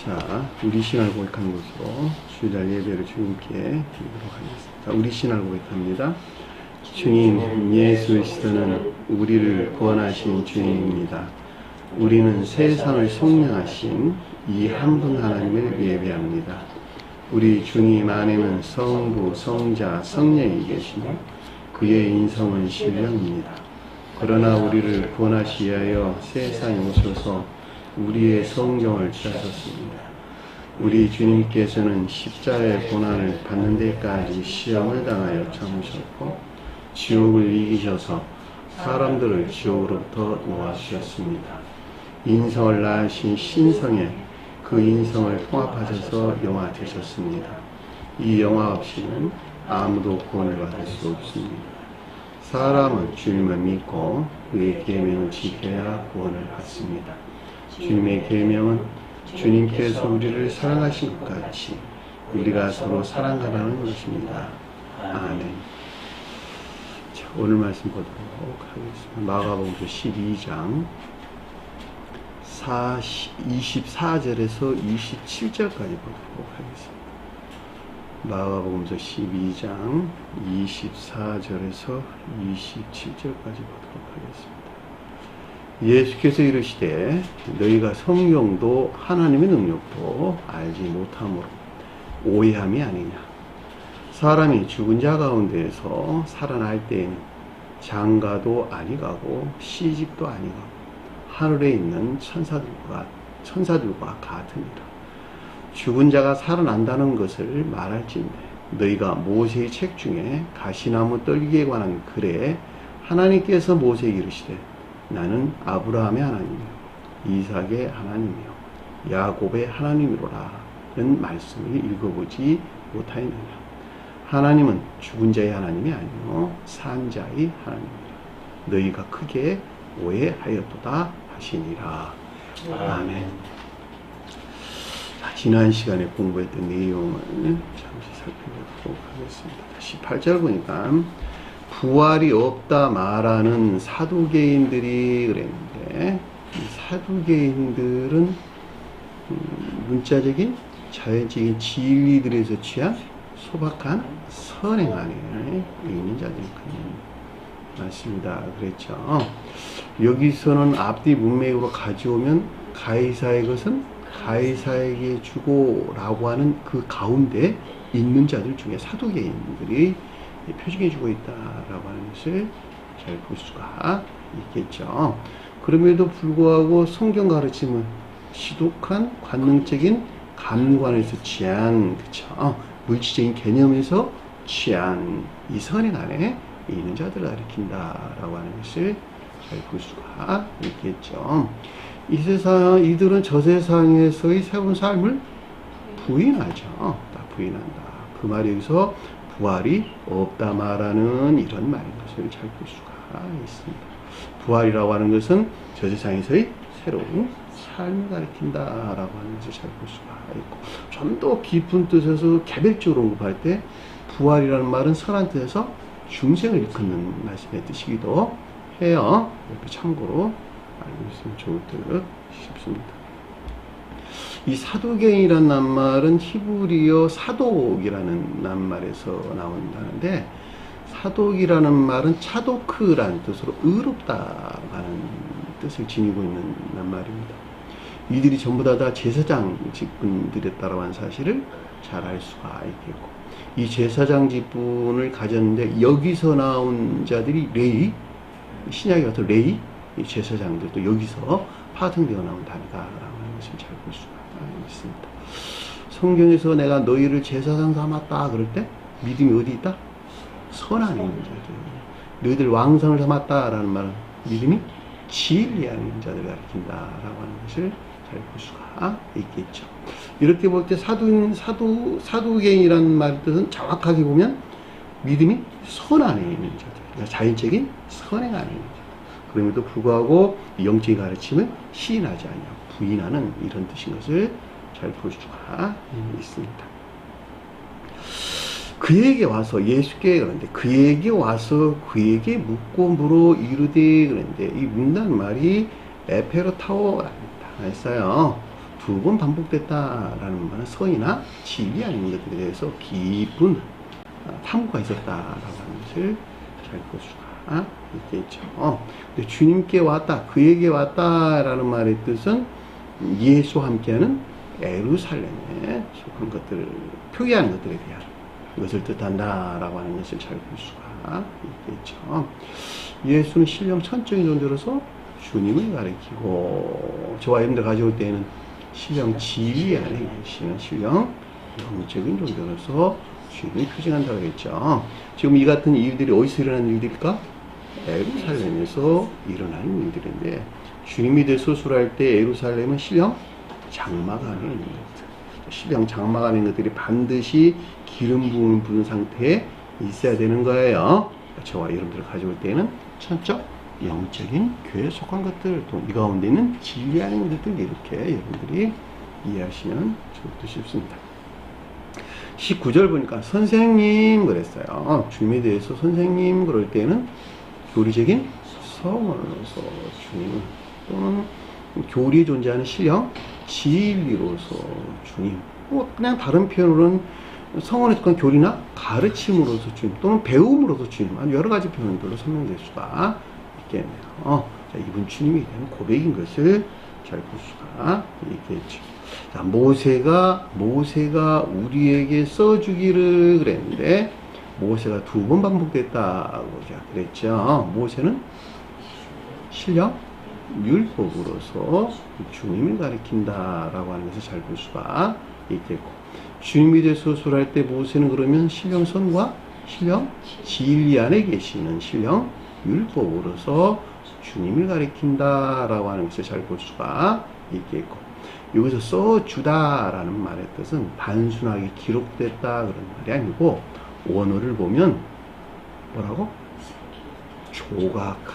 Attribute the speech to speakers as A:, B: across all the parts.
A: 자, 우리 신앙을 고백하는 것으로 주일날 예배를 주님께 드리도록 하겠습니다. 자, 우리 신앙을 고백합니다. 주님, 예수 그리스도는 우리를 구원하신 주님입니다. 우리는 세상을 속량하신 이 한 분 하나님을 예배합니다. 우리 주님 안에는 성부, 성자, 성령이 계시며 그의 인성은 신령입니다. 그러나 우리를 구원하시기 위하여 세상에 오셔서 우리의 성경을 취하셨습니다. 우리 주님께서는 십자가의 고난을 받는 데까지 시험을 당하여 참으셨고 지옥을 이기셔서 사람들을 지옥으로부터 놓아주셨습니다. 인성을 낳으신 신성에 그 인성을 통합하셔서 영화 되셨습니다. 이 영화 없이는 아무도 구원을 받을 수 없습니다. 사람은 주님을 믿고 그의 계명을 지켜야 구원을 받습니다. 주님의 계명은 주님께서 우리를 사랑하신 것 같이 우리가 서로 사랑하라는 것입니다. 아멘. 자, 오늘 말씀 보도록 하겠습니다. 마가복음 12장 24절에서 27절까지 보도록 하겠습니다. 마가복음 12장 24절에서 27절까지 보도록 하겠습니다. 예수께서 이르시되 너희가 성경도 하나님의 능력도 알지 못함으로 오해함이 아니냐. 사람이 죽은 자 가운데에서 살아날 때에는 장가도 아니가고 시집도 아니가고 하늘에 있는 천사들과 같으니라. 죽은 자가 살아난다는 것을 말할진대 너희가 모세의 책 중에 가시나무 떨기에 관한 글에 하나님께서 모세에게 이르시되 나는 아브라함의 하나님이요 이삭의 하나님이요 야곱의 하나님이로라 는 말씀을 읽어보지 못하였느냐. 하나님은 죽은 자의 하나님이 아니요 산 자의 하나님이라. 너희가 크게 오해하였도다 하시니라. 아멘. 자, 지난 시간에 공부했던 내용을 잠시 살펴보도록 하겠습니다. 18절 보니까 부활이 없다 말하는 사두개인들이 그랬는데 이 사두개인들은 문자적인 자연적인 진리들에서 취한 소박한 선행 안에 있는 자들이거든요. 맞습니다. 그랬죠. 여기서는 앞뒤 문맥으로 가져오면 가이사의 것은 가이사에게 주고 라고 하는 그 가운데 있는 자들 중에 사두개인들이 표징해주고 있다라고 하는 것을 잘 볼 수가 있겠죠. 그럼에도 불구하고 성경 가르침은 지독한 관능적인 감관에서 취한, 그쵸? 물질적인 개념에서 취한 이 선행 안에 있는 자들을 가리킨다라고 하는 것을 잘 볼 수가 있겠죠. 이 세상, 이들은 저 세상에서의 새로운 삶을 부인하죠. 다 부인한다. 그 말이 여기서 부활이 없다 말하는 이런 말인 것을 잘 볼 수가 있습니다. 부활이라고 하는 것은 저 세상에서의 새로운 삶을 가리킨다라고 하는 것을 잘 볼 수가 있고, 좀 더 깊은 뜻에서 개별적으로 언급할 때 부활이라는 말은 선한 뜻에서 중생을 일컫는 말씀의 뜻이기도 해요. 이렇게 참고로 알고 있으면 좋을 듯 싶습니다. 이 사두개인이라는 낱말은 히브리어 사독이라는 낱말에서 나온다는데, 사독이라는 말은 차도크라는 뜻으로 의롭다라는 뜻을 지니고 있는 낱말입니다. 이들이 전부 다 제사장 직분들이었다라고 하는 사실을 잘 알 수가 있겠고, 이 제사장 직분을 가졌는데 여기서 나온 자들이 레위, 신약에 같은 레위, 이 제사장들도 여기서 파생되어 나온 단가라고 하는 것을 잘 볼 수가 있습니다. 성경에서 내가 너희를 제사장 삼았다 그럴 때 믿음이 어디 있다? 선 안에 있는 자들. 너희들 왕성을 삼았다라는 말은 믿음이 진리 안에 있는 자들을 가리킨다라고 하는 것을 잘 볼 수가 있겠죠. 이렇게 볼 때 사두개인이라는 말의 뜻은 정확하게 보면 믿음이 선 안에 있는 자들, 그러니까 자연적인 선행 안에 있는 자들. 그럼에도 불구하고 영적인 가르침을 시인하지 않냐, 부인하는 이런 뜻인 것을 잘 볼 수가 있습니다. 그에게 와서, 예수께 그런데 그에게 와서 그에게 묻고 물어 이르되 그런데 이 묻는 말이 에페로타오랍니다. 했어요. 두 번 반복됐다라는 말은 선이나 진리 아닌 것들에 대해서 깊은 탐구가 있었다라고 하는 것을 잘 볼 수가 있겠죠. 근데 주님께 왔다, 그에게 왔다라는 말의 뜻은 예수와 함께하는 예루살렘에 속한 것들을 표기하는 것들에 대한 것을 뜻한다라고 하는 것을 잘 볼 수가 있겠죠. 예수는 신령 천적인 존재로서 주님을 가리키고, 저와 여러분들 가져올 때에는 신령 진리 안에 계시는 신령 영적인 존재로서 주님을 표징한다고 했죠. 지금 이 같은 일들이 어디서 일어나는 일들일까? 예루살렘에서 일어나는 일들인데, 주님이 대해 소술할 때 예루살렘은 신령 장막 안에 있는 것들, 신령 장막 안에 있는 것들이 반드시 기름 부음을 부은 상태에 있어야 되는 거예요. 저와 여러분들을 가져올 때는 천적 영적인 교회에 속한 것들, 또 이 가운데 있는 진리 안에 있는 것들, 이렇게 여러분들이 이해하시면 좋을 싶습니다. 19절 보니까 선생님 그랬어요. 주님에 대해서 선생님 그럴 때는 교리적인 성원으로서 주님, 또는 교리에 존재하는 신령 진리로서 주님, 그냥 다른 표현으로는 성원에 속한 교리나 가르침으로서 주님, 또는 배움으로서 주님, 여러 가지 표현들로 설명될 수가 있겠네요. 자, 이분 주님에 대한 고백인 것을 잘 볼 수가 있겠죠. 자, 모세가 우리에게 써주기를 그랬는데, 모세가 두 번 반복됐다고 그랬죠. 모세는 신령 율법으로서 주님을 가리킨다라고 하는 것을 잘 볼 수가 있겠고, 주님이 대해 소술할 때 모세는 그러면 신령 선과 신령 진리 안에 계시는 신령 율법으로서 주님을 가리킨다라고 하는 것을 잘 볼 수가 있겠고, 여기서 써주다라는 말의 뜻은 단순하게 기록됐다 그런 말이 아니고, 원어를 보면 뭐라고? 조각하다,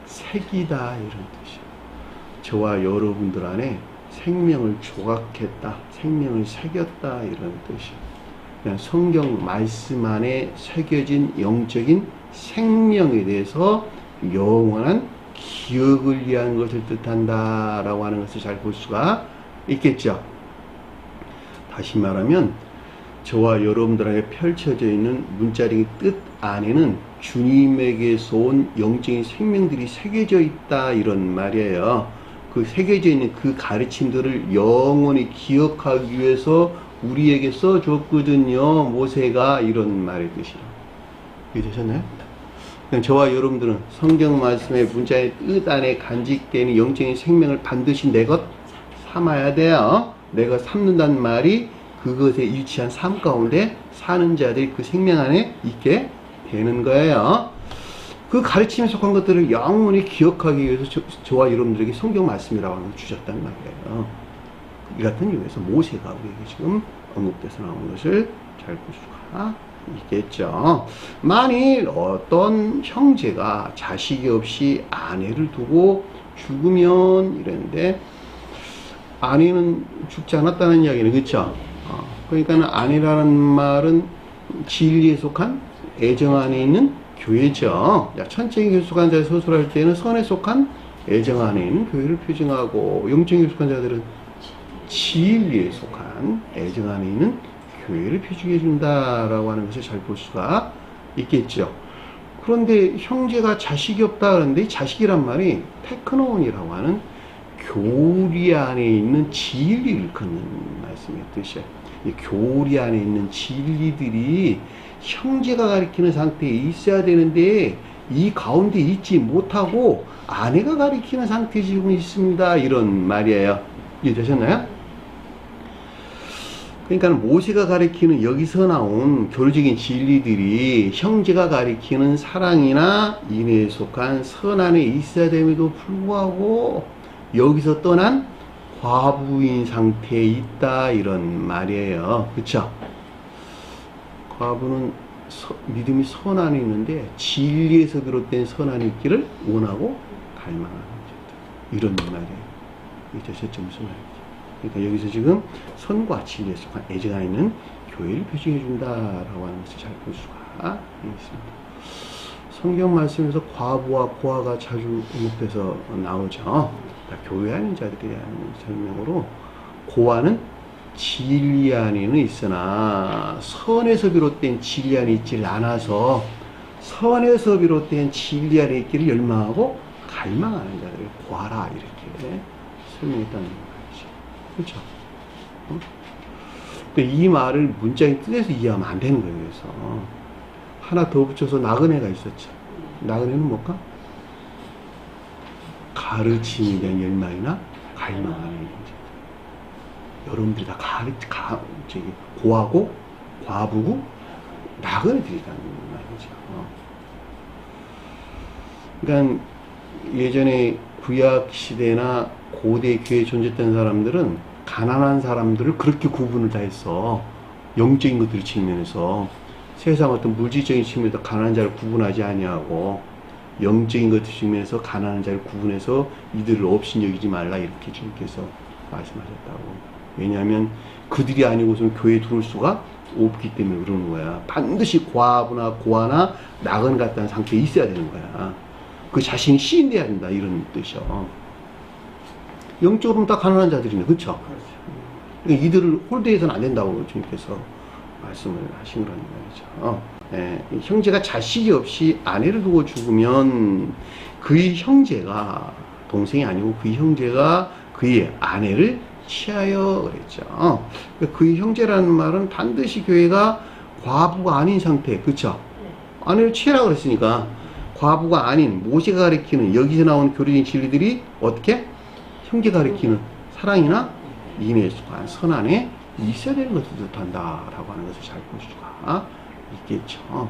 A: 새기다 이런 뜻이에요. 저와 여러분들 안에 생명을 조각했다, 생명을 새겼다 이런 뜻이에요. 그냥 성경 말씀 안에 새겨진 영적인 생명에 대해서 영원한 기억을 위한 것을 뜻한다라고 하는 것을 잘 볼 수가 있겠죠. 다시 말하면 저와 여러분들에게 펼쳐져 있는 문자적인 뜻 안에는 주님에게서 온 영적인 생명들이 새겨져 있다 이런 말이에요. 그 새겨져 있는 그 가르침들을 영원히 기억하기 위해서 우리에게 써줬거든요, 모세가, 이런 말의 뜻이에요. 이해되셨나요? 저와 여러분들은 성경 말씀의 문자의 뜻 안에 간직되는 영적인 생명을 반드시 내 것 삼아야 돼요. 내 것 삼는다는 말이 그것에 일치한 삶 가운데 사는 자들이 그 생명 안에 있게 되는 거예요. 그 가르침에 속한 것들을 영원히 기억하기 위해서 저와 여러분들에게 성경 말씀이라고 하는 걸 주셨다는 말이에요. 이 같은 이유에서 모세가 우리에게 지금 언급돼서 나온 것을 잘 볼 수가 있겠죠. 만일 어떤 형제가 자식이 없이 아내를 두고 죽으면 이랬는데, 아내는 죽지 않았다는 이야기는, 그렇죠? 그러니까 아내라는 말은 진리에 속한 애정 안에 있는 교회죠. 천적인 교회 속한 자를 서술할 때는 선에 속한 애정 안에 있는 교회를 표징하고, 영적인 교회 속한 자들은 진리에 속한 애정 안에 있는 교회를 표징해 준다라고 하는 것을 잘 볼 수가 있겠죠. 그런데 형제가 자식이 없다 그러는데, 자식이란 말이 테크노온이라고 하는 교리 안에 있는 진리를 걷는 말씀의 뜻이에요. 이 교리 안에 있는 진리들이 형제가 가리키는 상태에 있어야 되는데, 이 가운데 있지 못하고 아내가 가리키는 상태에 지금 있습니다, 이런 말이에요. 이해되셨나요? 그러니까 모세가 가리키는 여기서 나온 교리적인 진리들이 형제가 가리키는 사랑이나 인애에 속한 선 안에 있어야 됨에도 불구하고 여기서 떠난 과부인 상태에 있다, 이런 말이에요. 그쵸? 과부는 믿음이 선 안에 있는데 진리에서 비롯된 선 안에 있기를 원하고 갈망하는 자들, 이런 말이에요. 이제 무슨 말이에요? 그러니까 여기서 지금 선과 진리에 속한 애정 안에 있는 교회를 표징해 준다라고 하는 것을 잘 볼 수가 있습니다. 성경 말씀에서 과부와 고아가 자주 언급돼서 나오죠. 교회 안에 자들에 대한 설명으로 고아는 진리 안에는 있으나 선에서 비롯된 진리 안에 있질 않아서 선에서 비롯된 진리 안에 있기를 열망하고 갈망하는 자들을 고아라 이렇게 설명했다는 말이죠. 그렇죠? 이 말을 문자의 뜻에서 이해하면 안 되는 거예요. 그래서 하나 더 붙여서 나그네가 있었죠. 나그네는 뭘까? 가르침에 대한 열망이나 갈망하는 문제. 여러분들이 다 고하고 과부고 나그네들이라는 말이죠. 그러니까 예전에 구약 시대나 고대 교회에 존재했던 사람들은 가난한 사람들을 그렇게 구분을 다 했어. 영적인 것들 측면에서 세상 어떤 물질적인 측면에서 가난한 자를 구분하지 아니하고 영적인 것들 측면에서 가난한 자를 구분해서 이들을 없인 여기지 말라 이렇게 주님께서 말씀하셨다고. 왜냐하면 그들이 아니고서는 교회에 들어올 수가 없기 때문에 그러는 거야. 반드시 과부나 고아나 나그네 같다는 상태에 있어야 되는 거야. 그 자신이 시인돼야 된다 이런 뜻이야. 영적으로는 다 가난한 자들이네. 그렇죠? 그러니까 이들을 홀대해서는 안 된다고 주님께서 말씀을 하신 거란 말이죠. 형제가 자식이 없이 아내를 두고 죽으면 그의 형제가 동생이 아니고 그의 형제가 그의 아내를 취하여 그랬죠. 그의 형제라는 말은 반드시 교회가 과부가 아닌 상태, 그렇죠? 아내를 취하라고 그랬으니까 과부가 아닌 모세가 가리키는 여기서 나온 교리적인 진리들이 어떻게? 형제가 가리키는 사랑이나 인애에 속한 선 안에 있어야 되는 것을 뜻한다라고 하는 것을 잘 볼 수가 있겠죠.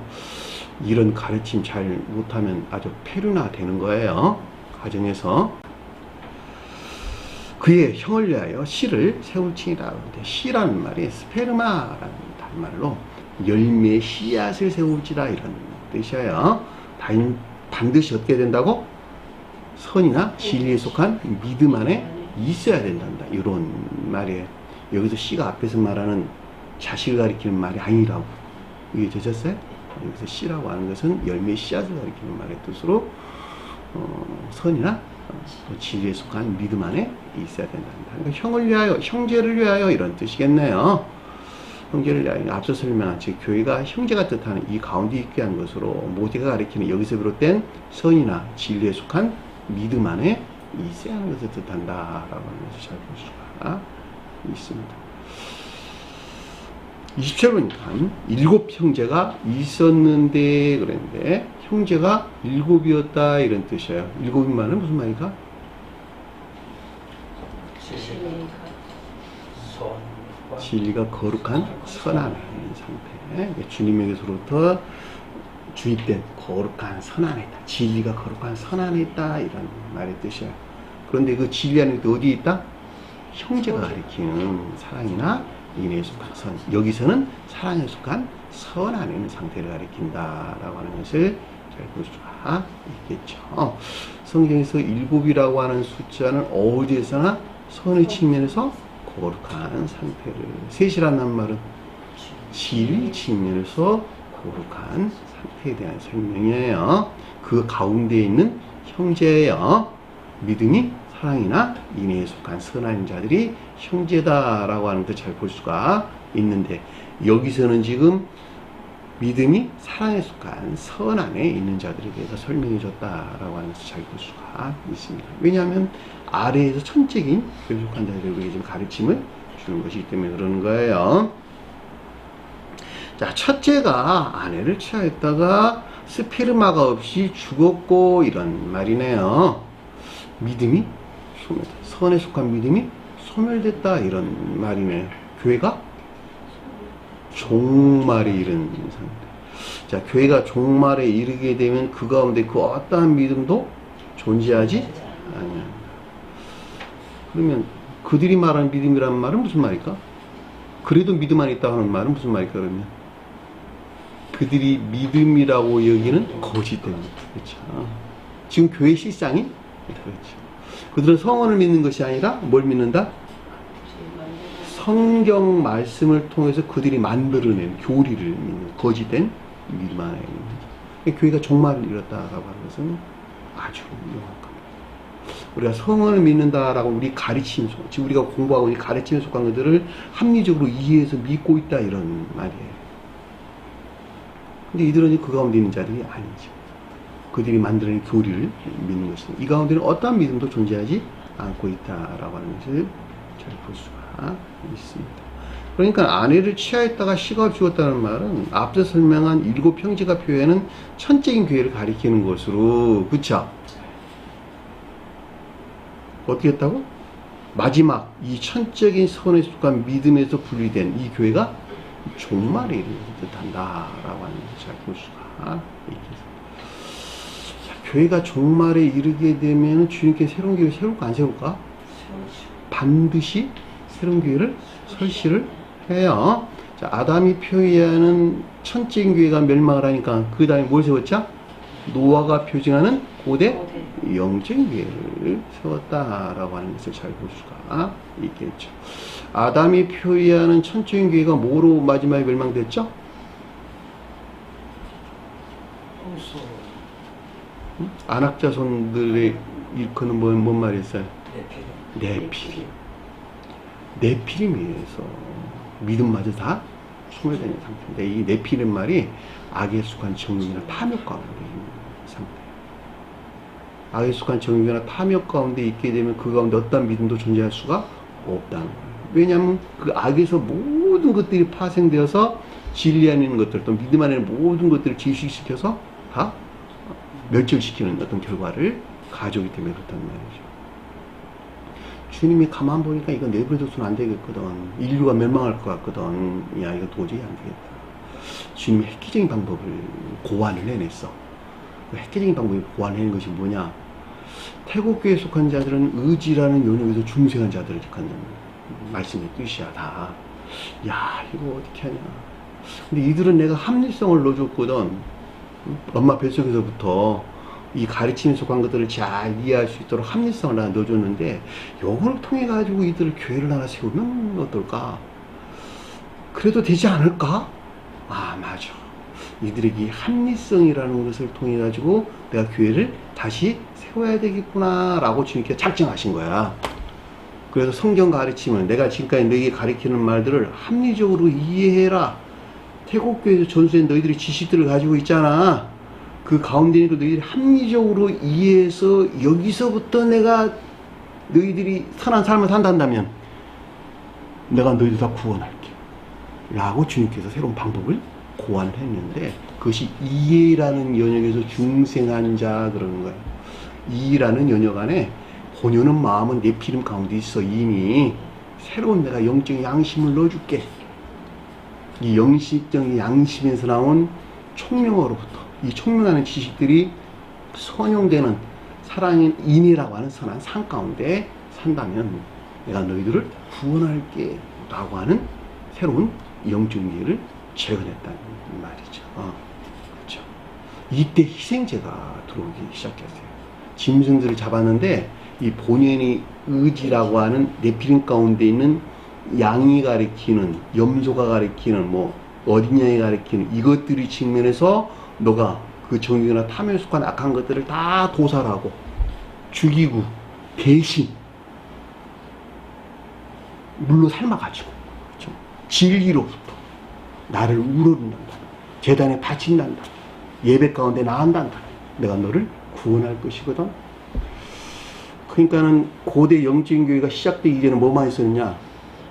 A: 이런 가르침 잘 못하면 아주 폐륜화 되는 거예요. 가정에서. 그의 형을 위하여 씨를 세울지니라. 씨라는 말이 스페르마라는 단말로 열매의 씨앗을 세울지라 이런 뜻이에요. 반드시 어떻게 된다고? 선이나 진리에 속한 믿음 안에 있어야 된단다. 이런 말이에요. 여기서 씨가 앞에서 말하는 자식을 가리키는 말이 아니라고. 이게 되셨어요? 여기서 씨라고 하는 것은 열매의 씨앗을 가리키는 말의 뜻으로 선이나 진리에 속한 믿음 안에 있어야 된단다. 그러니까 형을 위하여, 형제를 위하여 이런 뜻이겠네요. 형제를 위하여 앞서 설명한 즉 교회가 형제가 뜻하는 이 가운데 있게 한 것으로 모세가 가리키는 여기서 비롯된 선이나 진리에 속한 믿음 안에 있어야 하는 것을 뜻한다라고 하는 것을 잘 볼 수가 있습니다. 20절 보니까 7 형제가 있었는데 그랬는데 형제가 7이었다 이런 뜻이에요. 7이 말은 무슨 말일까? 진리가 거룩한 선 안에 있는 상태. 주님에게서부터 주입된 거룩한 선 안에 있다. 진리가 거룩한 선 안에 있다 이런 말의 뜻이에요. 그런데 그 진리 안에 어디에 있다? 형제가 가리키는 사랑이나 인애에 속한 선. 여기서는 사랑에 속한 선 안에 있는 상태를 가리킨다라고 하는 것을 잘 볼 수가 있겠죠. 성경에서 7이라고 하는 숫자는 어디에서나 선의 측면에서 거룩한 상태를, 셋이라는 말은 진리 측면에서 거룩한 상태에 대한 설명이에요. 그 가운데 있는 형제예요. 믿음이 사랑이나 인애에 속한 선한 자들이 형제다라고 하는 것을 잘 볼 수가 있는데 여기서는 지금 믿음이 사랑에 속한 선 안에 있는 자들에 대해서 설명해 줬다라고 하는 것을 잘 볼 수가 있습니다. 왜냐하면 아래에서 천적인 교회에 속한 자들에게 지금 가르침을 주는 것이기 때문에 그러는 거예요. 자, 첫째가 아내를 취하였다가 스페르마가 없이 죽었고 이런 말이네요. 믿음이 소멸됐다. 선에 속한 믿음이 소멸됐다 이런 말이네요. 교회가 종말에 이른 상태. 자, 교회가 종말에 이르게 되면 그 가운데 그 어떠한 믿음도 존재하지 아니야. 그러면 그들이 말하는 믿음이라는 말은 무슨 말일까? 그래도 믿음 안에 있다 하는 말은 무슨 말일까? 그러면 그들이 믿음이라고 여기는 거짓된 것. 그렇죠. 지금 교회 실상이 그렇죠. 그들은 성언을 믿는 것이 아니라 뭘 믿는다? 성경 말씀을 통해서 그들이 만들어낸 교리를 믿는 거짓된 믿음 안에 있는 거죠. 교회가 종말을 이뤘다라고 하는 것은 아주 명확합니다. 우리가 성을 믿는다라고 우리 가르침, 지금 우리가 공부하고 있는 가르침에 속한 것들을 합리적으로 이해해서 믿고 있다 이런 말이에요. 근데 이들은 그 가운데 있는 자들이 아니죠. 그들이 만들어낸 교리를 믿는 것입니다. 이 가운데는 어떠한 믿음도 존재하지 않고 있다라고 하는 것을 잘 볼 수가 있습니다. 그러니까 아내를 취하였다가 시가 죽었다는 말은 앞서 설명한 일곱 형제가 표현하는 천적인 교회를 가리키는 것으로, 그쵸? 어떻게 했다고? 마지막 이 천적인 선에 속한 믿음에서 분리된 이 교회가 종말에 이르는 듯한다라고 하는 것을 잘 볼 수가 있겠습니다. 교회가 종말에 이르게 되면 주님께 새로운 교회를 세울까 안 세울까? 반드시 새로운 교회를 설치를 해요. 자, 아담이 표현하는 천적인 교회가 멸망을 하니까 그 다음에 뭘 세웠죠? 노아가 표징하는 고대 영적인 교회를 세웠다라고 하는 것을 잘 볼 수가 있겠죠. 아담이 표현하는 천적인 교회가 뭐로 마지막에 멸망됐죠? 안악자손들의 일컫는 뭔 말이었어요? 네피림에서 믿음마저 다 소멸되는 상태인데, 이 네피림 말이 악에 속한 정욕이나 탐욕 가운데 있는 상태예요. 악에 속한 정욕이나 탐욕 가운데 있게 되면 그 가운데 어떤 믿음도 존재할 수가 없다는 거예요. 왜냐하면 그 악에서 모든 것들이 파생되어서 진리 안에 있는 것들, 또 믿음 안에 있는 모든 것들을 질식시켜서 다 멸절시키는 어떤 결과를 가져오기 때문에 그렇단 말이죠. 주님이 가만 보니까 이거 내버려둬서는 안 되겠거든. 인류가 멸망할 것 같거든. 야, 이거 도저히 안 되겠다. 주님이 획기적인 방법을 고안을 해냈어. 그 획기적인 방법이 고안해낸 것이 뭐냐? 태국교에 속한 자들은 의지라는 영역에서 중생한 자들을 일컫는 말씀의 뜻이야, 다. 야, 이거 어떻게 하냐. 근데 이들은 내가 합리성을 넣어줬거든. 엄마 뱃속에서부터 이 가르침에 속한 것들을 잘 이해할 수 있도록 합리성을 하나 넣어줬는데, 요걸 통해 가지고 이들을 교회를 하나 세우면 어떨까? 그래도 되지 않을까? 아, 맞아. 이들에게 합리성이라는 것을 통해 가지고 내가 교회를 다시 세워야 되겠구나 라고 주님께 작정하신 거야. 그래서 성경 가르침을, 내가 지금까지 너에게 가르치는 말들을 합리적으로 이해해라. 태국교회에서 전수된 너희들이 지식들을 가지고 있잖아. 그 가운데 있는 너희들이 합리적으로 이해해서 여기서부터 내가 너희들이 선한 삶을 산다면 내가 너희들 다 구원할게 라고 주님께서 새로운 방법을 고안했는데, 그것이 이해라는 영역에서 중생한 자 그러는 거예요. 이해라는 영역 안에 본연은 마음은 내 피름 가운데 있어. 이미 새로운 내가 영적인 양심을 넣어줄게. 이 영식적인 양심에서 나온 총명으로부터 이 총명하는 지식들이 선용되는 사랑인 인이라고 하는 선한 산 가운데 산다면 내가 너희들을 구원할게 라고 하는 새로운 영적인 기회를 재건했다는 말이죠. 그렇죠. 이때 희생제가 들어오기 시작했어요. 짐승들을 잡았는데 이 본연의 의지라고 하는 네피림 가운데 있는 양이 가리키는, 염소가 가리키는, 뭐 어린양이 가리키는 이것들이 측면에서 너가 그 정욕이나 탐욕에 속한 악한 것들을 다 도살하고 죽이고 대신 물로 삶아가지고, 그렇죠? 진리로부터 나를 우러른단다. 제단에 바친단다. 예배 가운데 나간단다. 내가 너를 구원할 것이거든. 그러니까는 고대 영적인 교회가 시작되기 전에 뭐만 있었느냐?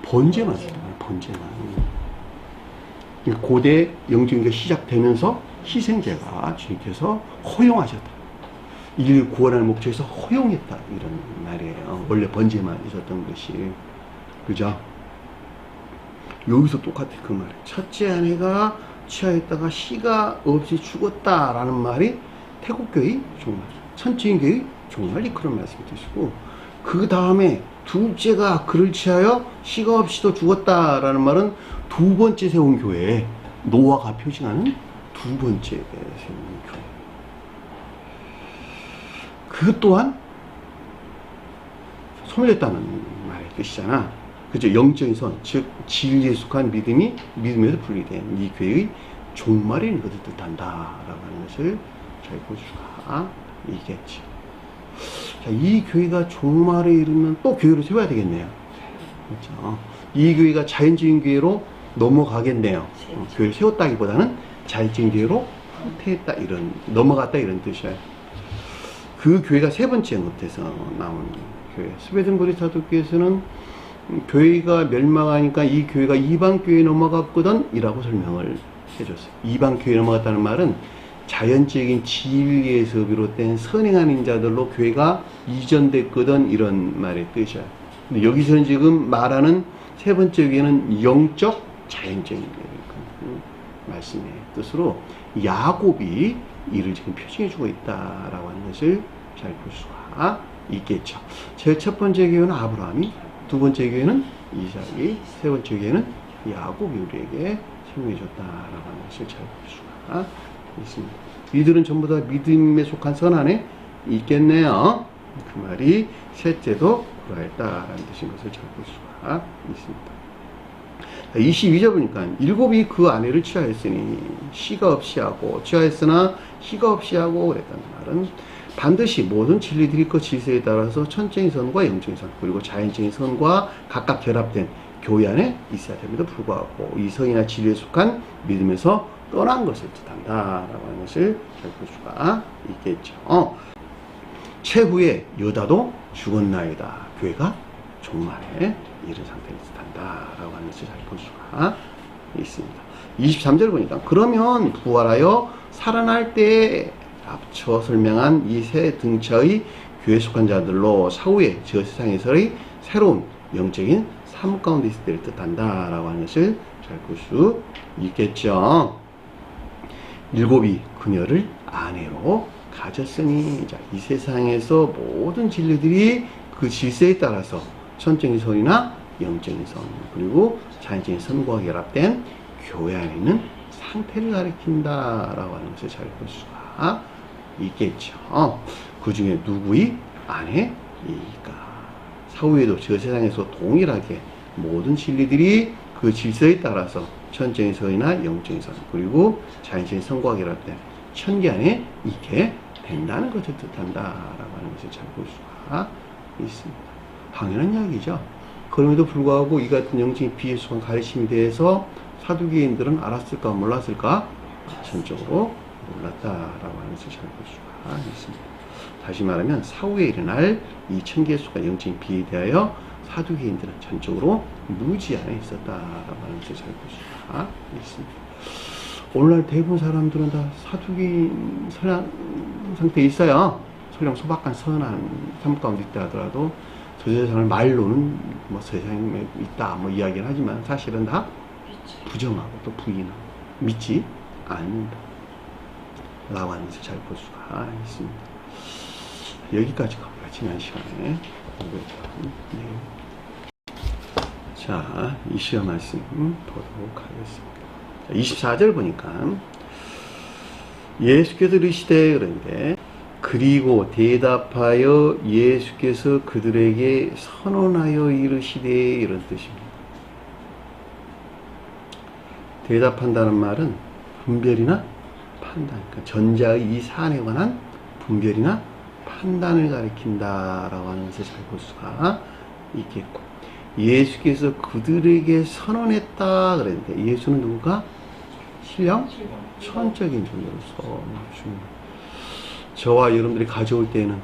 A: 번제만 있었어요. 번제만. 고대 영적인 교회가 시작되면서 희생제가 주님께서 허용하셨다. 인류를 구원할 목적에서 허용했다. 이런 말이에요. 원래 번제만 있었던 것이. 그죠? 여기서 똑같아. 그 말이에요. 첫째 아내가 취하였다가 씨가 없이 죽었다라는 말이 태국교의 종말, 천주인 교의 종말이 그런 말씀이 되시고, 그 다음에 둘째가 그를 취하여 씨가 없이도 죽었다라는 말은 두 번째 세운 교회, 노아가 표징하는 두 번째 세운 교회. 그 또한 소멸했다는 말의 뜻이잖아. 그죠? 영적인 선, 즉 진리에 속한 믿음이 믿음에서 분리된 이 교회의 종말에 있는 것을 뜻한다라고 하는 것을 잘 볼 수가 있겠지. 자, 이 교회가 종말에 이르면 또 교회를 세워야 되겠네요. 그렇죠. 이 교회가 자연적인 교회로 넘어가겠네요. 교회를 세웠다기보다는 자연적인 교회로 후퇴했다, 이런, 넘어갔다, 이런 뜻이에요. 그 교회가 세 번째 못해서 나온 교회. 스웨덴버리 사도교회에서는 교회가 멸망하니까 이 교회가 이방 교회에 넘어갔거든 이라고 설명을 해줬어요. 이방 교회에 넘어갔다는 말은 자연적인 진리에서 비롯된 선행하는 자들로 교회가 이전됐거든, 이런 말의 뜻이에요. 근데 여기서는 지금 말하는 세 번째 교회는 영적 자연적인 말씀의 뜻으로 야곱이 이를 지금 표징해주고 있다라고 하는 것을 잘 볼 수가 있겠죠. 제일 첫 번째 교회는 아브라함이, 두 번째 교회는 이삭이, 세 번째 교회는 야곱이 우리에게 설명해줬다라고 하는 것을 잘 볼 수가 있습니다. 이들은 전부 다 믿음에 속한 선 안에 있겠네요. 그 말이 셋째도 그러했다라는 뜻인 것을 잘 볼 수가 있습니다. 22절 보니까 일곱이 그 아내를 취하였으니 씨가 없이 하고, 취하였으나 씨가 없이 하고 그랬다는 말은 반드시 모든 진리들이 그 질서에 따라서 천적인 선과 영적인 선, 그리고 자연적인 선과 각각 결합된 교회 안에 있어야 됩니다. 불구하고 이 선이나 진리에 속한 믿음에서 떠난 것을 뜻한다라고 하는 것을 잘 볼 수가 있겠죠. 최후에 유다도 죽었나이다. 교회가 종말에 이른 상태를 뜻한다라고 하는 것을 잘 볼 수가 있습니다. 23절 보니까 그러면 부활하여 살아날 때에 앞서 설명한 이 세 등차의 교회에 속한 자들로 사후에 저 세상에서의 새로운 영적인 삶 가운데 있을 때를 뜻한다라고 하는 것을 잘 볼 수 있겠죠. 일곱이 그녀를 아내로 가졌으니, 자, 이 세상에서 모든 진리들이 그 질서에 따라서 천적인 선이나 영적인 선, 그리고 자연적인 선과 결합된 교회 안에 있는 상태를 가리킨다라고 하는 것을 잘 볼 수가 있겠죠. 그 중에 누구의 아내일까? 사후에도 저 세상에서 동일하게 모든 진리들이 그 질서에 따라서 천적인 선이나 영적인 선, 그리고 자연적인 선과 결합된 천계 안에 있게 된다는 것을 뜻한다라고 하는 것을 잘 볼 수가 있습니다. 당연한 이야기죠. 그럼에도 불구하고 이 같은 영적인 비에 속한 가르침에 대해서 사두개인들은 알았을까 몰랐을까? 전적으로 몰랐다라고 하는 것을 잘 볼 수가 있습니다. 다시 말하면 사후에 일어날 이 천계에 속한 영적인 비에 대하여 사두개인들은 전적으로 무지 안에 있었다라고 하는 것을 잘 볼 수가 있습니다. 오늘날 대부분 사람들은 다 사두개인 선한 상태에 있어요. 설령 소박한 선한 삶 가운데 있다 하더라도 저 세상을 말로는 뭐 세상에 있다 뭐 이야기를 하지만 사실은 다 부정하고 또 부인하고 믿지 않는다 라고 하는 것을 잘 볼 수가 있습니다. 여기까지 가볼까요? 지난 시간에 공부했던 내용. 자, 이 시간 말씀 보도록 하겠습니다. 24절 보니까 예수께서 이르시되, 그런데 그리고 대답하여 예수께서 그들에게 선언하여 이르시되, 이런 뜻입니다. 대답한다는 말은 분별이나 판단, 그러니까 전자의 이 사안에 관한 분별이나 판단을 가리킨다라고 하는 것을 잘 볼 수가 있겠고, 예수께서 그들에게 선언했다 그랬는데, 예수는 누구가? 신령 천적인 존재로서 저와 여러분들이 가져올 때는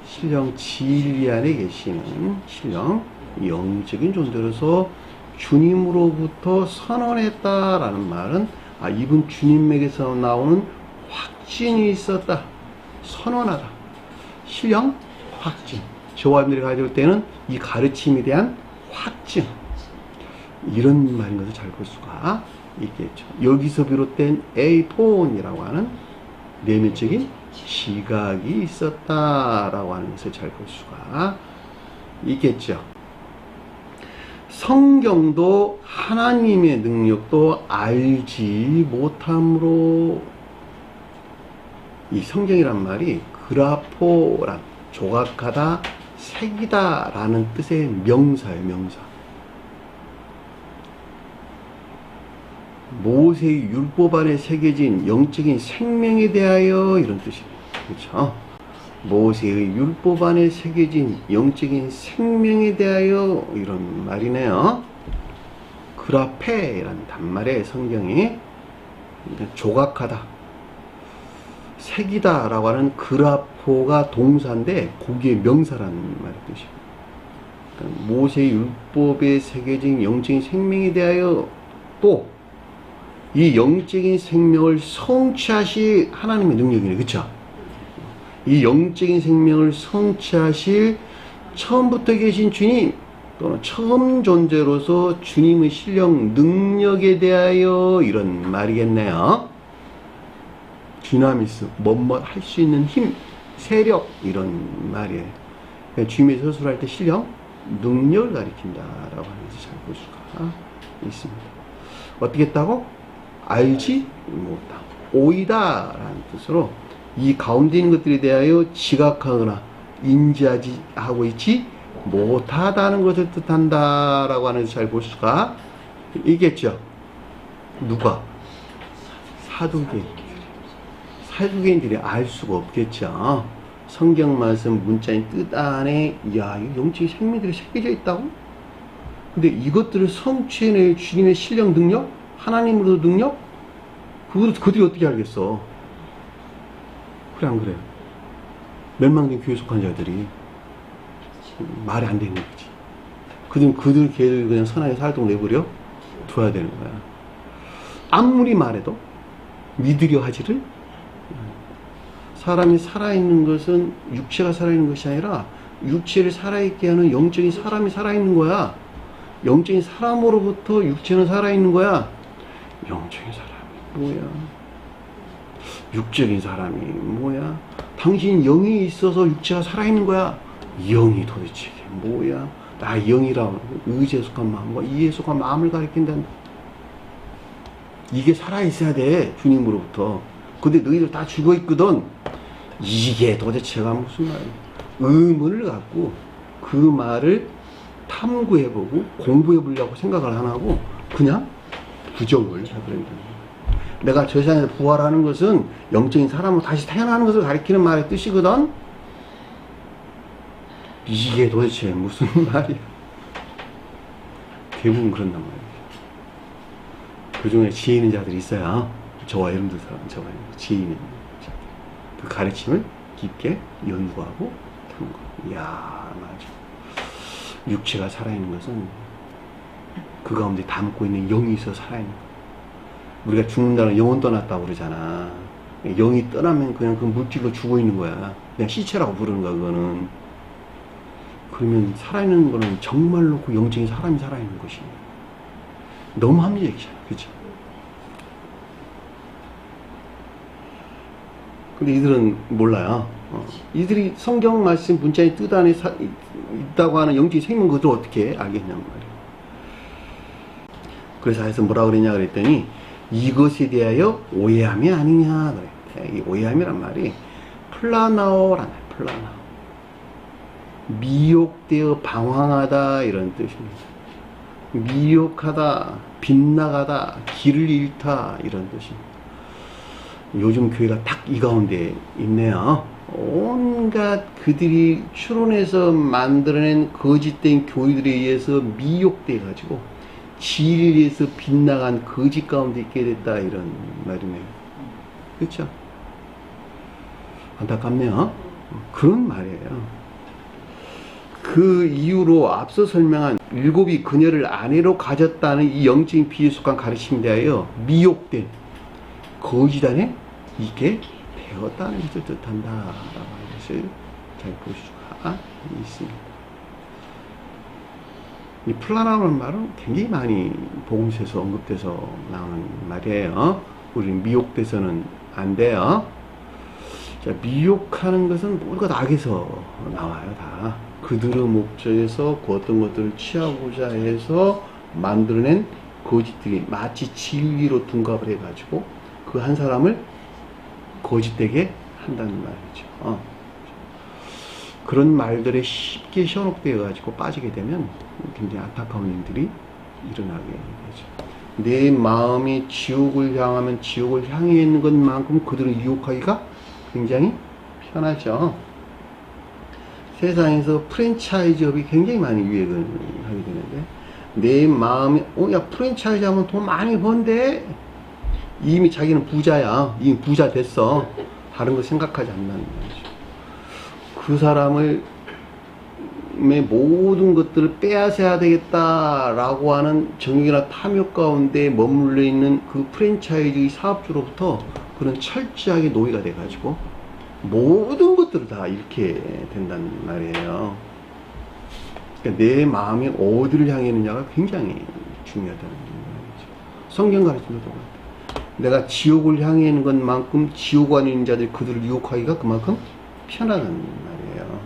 A: 신령 진리 안에 계시는 신령 영적인 존재로서 주님으로부터 선언했다라는 말은 이분 주님에게서 나오는 확증이 있었다, 선언하다, 신령 확증. 저와 여러분들이 가져올 때는 이 가르침에 대한 확증, 이런 말인 것을 잘 볼 수가 있겠죠. 여기서 비롯된 에이폰이라고 하는 내면적인 시각이 있었다라고 하는 것을 잘 볼 수가 있겠죠. 성경도 하나님의 능력도 알지 못함으로, 이 성경이란 말이 그라포란 조각하다, 색이다 라는 뜻의 명사예요. 명사. 모세의 율법 안에 새겨진 영적인 생명에 대하여, 이런 뜻입니다. 그렇죠? 모세의 율법 안에 새겨진 영적인 생명에 대하여 이런 말이네요. 그라페라는 단말에 성경이 조각하다, 새기다 라고 하는 그라포가 동사인데 거기에 명사라는 말의 뜻입니다. 그러니까 모세의 율법에 새겨진 영적인 생명에 대하여 또 이 영적인 생명을 성취하실 하나님의 능력이네. 그쵸? 이 영적인 생명을 성취하실 처음부터 계신 주님 또는 처음 존재로서 주님의 신령 능력에 대하여 이런 말이겠네요. 디나미스, 뭐뭐 할 수 있는 힘, 세력 이런 말이에요. 주님의 서술할 때 신령 능력을 가리킨다 라고 하면서 잘 볼 수가 있습니다. 어떻게 했다고? 알지 못하고 오이다 라는 뜻으로 이 가운데 있는 것들에 대하여 지각하거나 인지하지 하고 있지 못하다는 것을 뜻한다 라고 하는 잘 볼 수가 있겠죠. 누가? 사두개인들이 알 수가 없겠죠. 성경 말씀 문자인 뜻 안에 야, 이 영적인 생명들이 새겨져 있다고? 근데 이것들을 성취해낼 주님의 신령 능력? 하나님으로도 능력? 그들이 어떻게 알겠어? 그래 안 그래요? 멸망된 교회 속한 자들이 말이 안 되는 거지. 걔들 그냥 선하게 살도록 내버려 둬야 되는 거야. 아무리 말해도 믿으려 하지를. 사람이 살아있는 것은 육체가 살아있는 것이 아니라 육체를 살아있게 하는 영적인 사람이 살아있는 거야. 영적인 사람으로부터 육체는 살아있는 거야. 영적인 사람이 뭐야? 육적인 사람이 뭐야? 당신 영이 있어서 육체가 살아있는 거야. 영이 도대체 이게 뭐야? 나 영이라 의지에 속한 마음과 이에 속한 마음을 가리킨다. 이게 살아있어야 돼. 주님으로부터. 근데 너희들 다 죽어있거든. 이게 도대체가 무슨 말이야? 의문을 갖고 그 말을 탐구해보고 공부해보려고 생각을 안 하고 그냥 부정을 해버린다. 내가 저 세상에서 부활하는 것은 영적인 사람으로 다시 태어나는 것을 가리키는 말의 뜻이거든. 이게 도대체 무슨 말이야? 대부분 그런단 말이야. 그 중에 지혜 있는 자들이 있어요. 저와 여러분들처럼 저와 지혜 있는 자들. 그 가르침을 깊게 연구하고 탐구. 이야, 맞아. 육체가 살아있는 것은 그 가운데 담고 있는 영이 있어 살아있는 거야. 우리가 죽는다는 영혼 떠났다고 그러잖아. 영이 떠나면 그냥 그 물질로 죽어 있는 거야. 그냥 시체라고 부르는 거야, 그거는. 그러면 살아있는 거는 정말로 그 영적인 사람이 살아있는 것이. 너무 합리적이잖아. 그죠? 근데 이들은 몰라요. 이들이 성경 말씀 문자의 뜻 안에 있다고 하는 영적인 생명 그것을 어떻게 알겠냐는 말이에요. 그래서 해서 뭐라 그랬냐 그랬더니 이것에 대하여 오해함이 아니냐 그래. 이 오해함이란 말이 플라나오란 말이야. 플라나오. 미혹되어 방황하다 이런 뜻입니다. 미혹하다, 빗나가다, 길을 잃다 이런 뜻입니다. 요즘 교회가 딱 이 가운데 있네요. 온갖 그들이 추론해서 만들어낸 거짓된 교리들에 의해서 미혹돼 가지고 진리에서 빗나간 거짓 가운데 있게 됐다 이런 말이네요. 그렇죠? 안타깝네요. 그런 말이에요. 그 이후로 앞서 설명한 일곱이 그녀를 아내로 가졌다는 이 영적인 비유에 속한 가르침에 대하여 미혹된 거짓 안에 있게 되었다는 것을 뜻한다 라고 하는 것을 잘 볼 수가 있습니다. 이 플라나오라는 말은 굉장히 많이 복음서에서 언급돼서 나오는 말이에요. 우리는 미혹돼서는 안 돼요. 자, 미혹하는 것은 모두가 악에서 나와요. 다 그들의 목적에서 그 어떤 것들을 취하고자 해서 만들어낸 거짓들이 마치 진리로 둔갑을 해가지고 그 한 사람을 거짓되게 한다는 말이죠. 그런 말들에 쉽게 현혹되어 가지고 빠지게 되면 굉장히 안타까운 일들이 일어나게 되죠. 내 마음이 지옥을 향하면 지옥을 향해 있는 것만큼 그들을 유혹하기가 굉장히 편하죠. 세상에서 프랜차이즈업이 굉장히 많이 유행을 하게 되는데, 내 마음이 야 프랜차이즈 하면 돈 많이 번대. 이미 자기는 부자야. 이미 부자 됐어. 다른 거 생각하지 않는다는 거죠. 그 사람을 모든 것들을 빼앗아야 되겠다라고 하는 정욕이나 탐욕 가운데 머물러 있는 그 프랜차이즈 사업주로부터 그런 철저하게 노예가 돼가지고 모든 것들을 다 잃게 된다는 말이에요. 그러니까 내 마음이 어디를 향해 있느냐가 굉장히 중요하다는 말이죠. 성경 가르침도 똑같아요. 내가 지옥을 향해 있는 것만큼 지옥 안에 있는 자들이 그들을 유혹하기가 그만큼 편하다는 말이에요.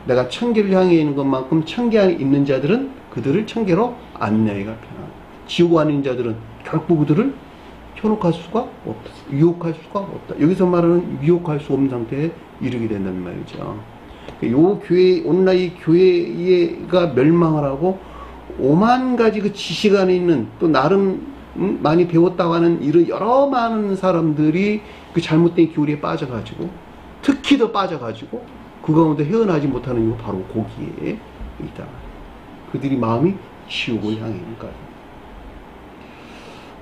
A: 내가 천계를 향해 있는 것만큼 천계 안에 있는 자들은 그들을 천계로 안내하기가 편하다. 지옥 안에 있는 자들은 결국 그들을 현혹할 수가 없다. 유혹할 수가 없다. 여기서 말하는 유혹할 수 없는 상태에 이르게 된다는 말이죠. 요 교회, 오늘날 이 교회가 멸망을 하고 오만 가지 그 지식 안에 있는 또 나름 많이 배웠다고 하는 이런 여러 많은 사람들이 그 잘못된 교리에 빠져가지고 특히 더 빠져가지고 그 가운데 헤어나지 못하는 이유 바로 거기에 있다. 그들이 마음이 지옥을 향해 있으니까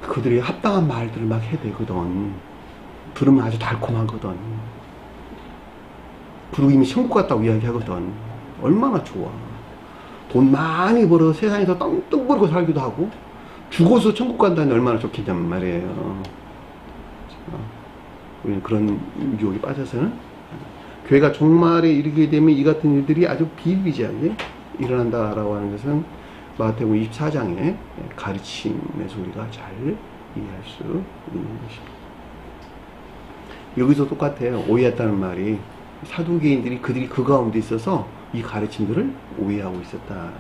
A: 그들이 합당한 말들을 막 해대거든. 들으면 아주 달콤하거든. 그리고 이미 천국 갔다고 이야기하거든. 얼마나 좋아. 돈 많이 벌어 세상에서 떵떵 벌고 살기도 하고 죽어서 천국 간다니 얼마나 좋겠냔 말이에요. 우리는 그런 유혹에 빠져서는 교회가 종말에 이르게 되면 이 같은 일들이 아주 비일비재하게 일어난다라고 하는 것은 마태복음 24장의 가르침에서 우리가 잘 이해할 수 있는 것입니다. 여기서 똑같아요. 오해했다는 말이 사두개인들이 그들이 그 가운데 있어서 이 가르침들을 오해하고 있었다.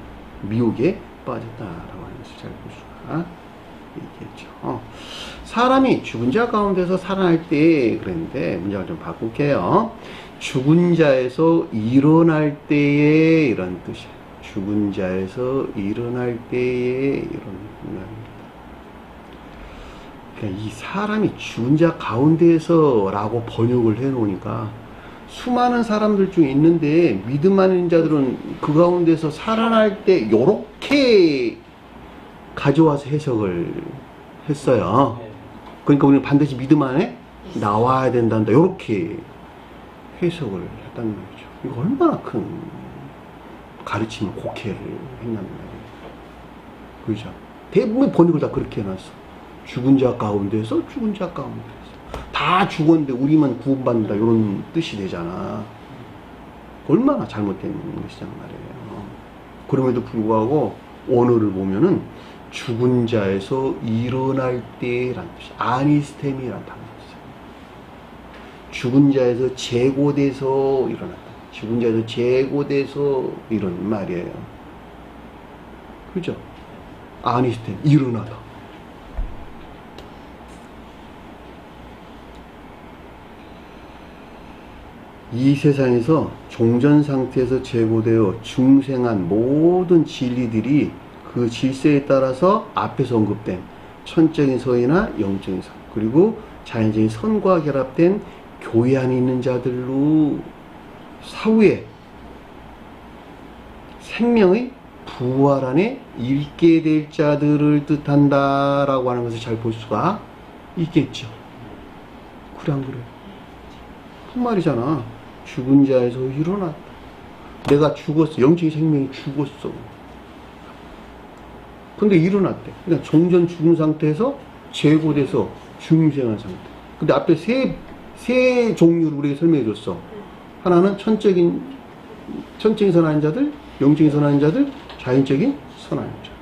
A: 미혹에 빠졌다라고 하는 것을 잘 볼 수가 있겠죠. 사람이 죽은 자 가운데서 살아날 때 그랬는데 문장을 좀 바꿀게요. 죽은 자에서 일어날 때에 이런 뜻이에요. 죽은 자에서 일어날 때에 이런 말입니다. 그러니까 이 사람이 죽은 자 가운데에서 라고 번역을 해 놓으니까 수많은 사람들 중에 있는데 믿음 안 있는 자들은 그 가운데서 살아날 때 요렇게 가져와서 해석을 했어요. 그러니까 우리는 반드시 믿음 안에 나와야 된단다. 요렇게 해석을 했단 말이죠. 이거 얼마나 큰 가르침 곡해를 했냐는 말이에요. 그죠? 대부분 번역을 다 그렇게 해놨어. 죽은 자 가운데서 죽은 자 가운데서 다 죽었는데 우리만 구원받는다 이런 뜻이 되잖아. 얼마나 잘못된 것이란 말이에요. 그럼에도 불구하고 언어를 보면은 죽은 자에서 일어날 때라는 뜻이 아니스템이라는 단어가 있어요. 죽은 자에서 재고돼서 일어났다. 죽은 자에서 재고돼서 이런 말이에요. 그죠? 아니스템, 일어나다. 이 세상에서 종전 상태에서 제고되어 중생한 모든 진리들이 그 질서에 따라서 앞에서 언급된 천적인 선이나 영적인 선, 그리고 자연적인 선과 결합된 교회 안에 있는 자들로 사후에 생명의 부활 안에 있게 될 자들을 뜻한다라고 하는 것을 잘 볼 수가 있겠죠. 그래 안 그래? 그 말이잖아. 죽은 자에서 일어났다. 내가 죽었어. 영적인 생명이 죽었어. 근데 일어났대. 그러니까 종전 죽은 상태에서 재고돼서 중생한 상태. 근데 앞에 세 종류를 우리에게 설명해 줬어. 하나는 천적인 선한 자들, 영적인 선한 자들, 자연적인 선한 자들.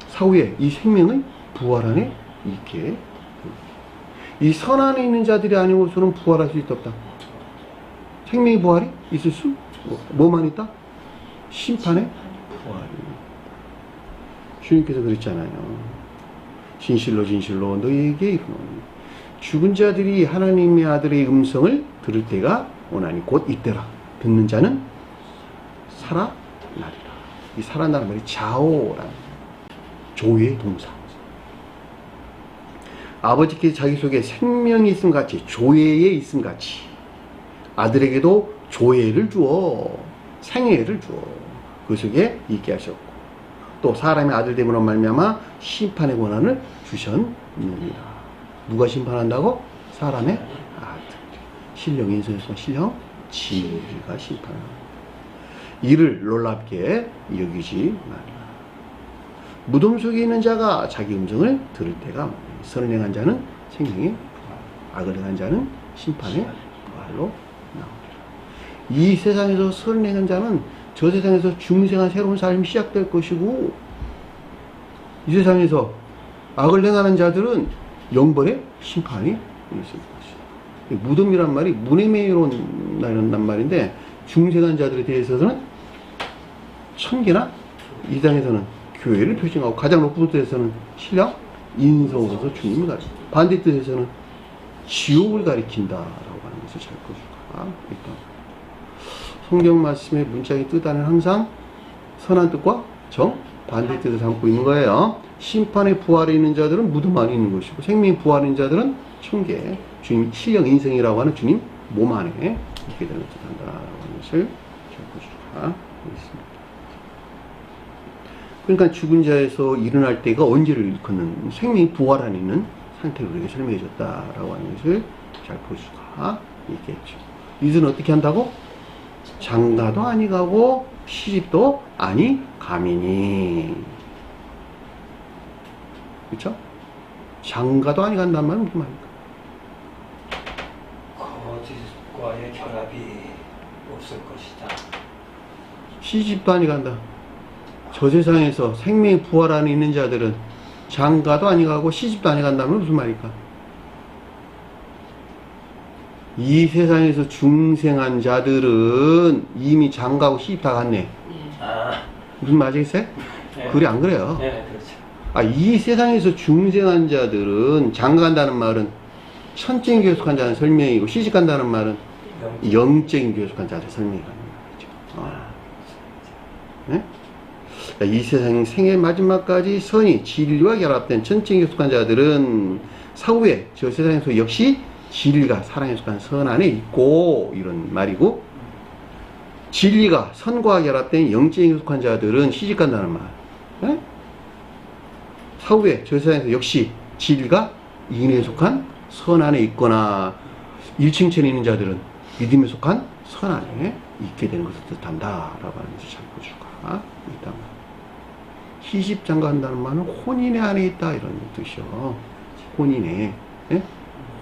A: 사후에 이 생명의 부활 안에 있게. 이 선 안에 있는 자들이 아니고서는 부활할 수 있다 없다. 생명의 부활이 있을 수 뭐만 있다? 심판의 부활이. 주님께서 그랬잖아요. 진실로 진실로 너희에게 이르노니 죽은 자들이 하나님의 아들의 음성을 들을 때가 오나니 곧 이때라. 듣는 자는 살아나리라. 이 살아나는 말이 자오라는 조의 동사. 아버지께서 자기 속에 생명이 있음 같이, 조회에 있음 같이, 아들에게도 조회를 주어 생애를 주어 그 속에 있게 하셨고 또 사람의 아들 됨으로 말미암아 심판의 권한을 주셨느니라. 누가 심판한다고? 사람의 아들. 신령 인성에서 신령 지가 심판합니다. 이를 놀랍게 여기지 말라. 무덤 속에 있는 자가 자기 음성을 들을 때가 선을 행한 자는 생명의 부활, 악을 행한 자는 심판의 부활로 나오리라. 이 세상에서 선을 행한 자는 저 세상에서 중생한 새로운 삶이 시작될 것이고 이 세상에서 악을 행하는 자들은 영벌의 심판이 있을 것이다. 무덤이란 말이 문해매이론이란 말인데 중생한 자들에 대해서는 천계나 이 땅에서는 교회를 표징하고 가장 높은 뜻에서는 신령 인성으로서 주님을 가리킨다. 반대 뜻에서는 지옥을 가리킨다라고 하는 것을 잘 보여주가. 일단 성경 말씀의 문자의 뜻 안에는 항상 선한 뜻과 정 반대 뜻을 담고 있는 거예요. 심판의 부활에 있는 자들은 무덤 안에 있는 것이고 생명의 부활에 있는 자들은 천계 주님 신령 인성이라고 하는 주님 몸 안에 있게 되는 뜻한다라고 하는 것을 잘 보여주가 있습니다. 그러니까 죽은 자에서 일어날 때가 언제를 일컫는 생명이 부활 안에 있는 상태로 우리에게 설명해 줬다라고 하는 것을 잘 볼 수가 있겠죠. 이들은 어떻게 한다고? 장가도 아니 가고 시집도 아니 가미니. 그렇죠? 장가도 아니 간단 말은 무슨 말입니까?
B: 거짓과의 결합이 없을 것이다.
A: 시집도 아니 간다. 저 세상에서 생명의 부활 안에 있는 자들은 장가도 아니 가고 시집도 아니 간다면 무슨 말일까? 이 세상에서 중생한 자들은 이미 장가고 시집 다 갔네. 무슨 말이겠어요?
B: 네.
A: 그래 안 그래요?
B: 네, 그렇죠.
A: 이 세상에서 중생한 자들은 장가 간다는 말은 천적인 교속한 자는 설명이고 시집 간다는 말은 영적인 교속한 자를 설명이라는 말이죠. 네? 이 세상 생의 마지막까지 선이 진리와 결합된 천적인 속한 자들은 사후에 저 세상에서 역시 진리가 사랑에 속한 선 안에 있고 이런 말이고 진리가 선과 결합된 영적인 속한 자들은 시집간다는 말. 네? 사후에 저 세상에서 역시 진리가 인에 속한 선 안에 있거나 일층천에 있는 자들은 믿음에 속한 선 안에 있게 되는 것을 뜻한다라고 하는 것을 잘 보여주가 있다. 시집장가 한다는 말은 혼인의 안에 있다 이런 뜻이요. 혼인에. 예?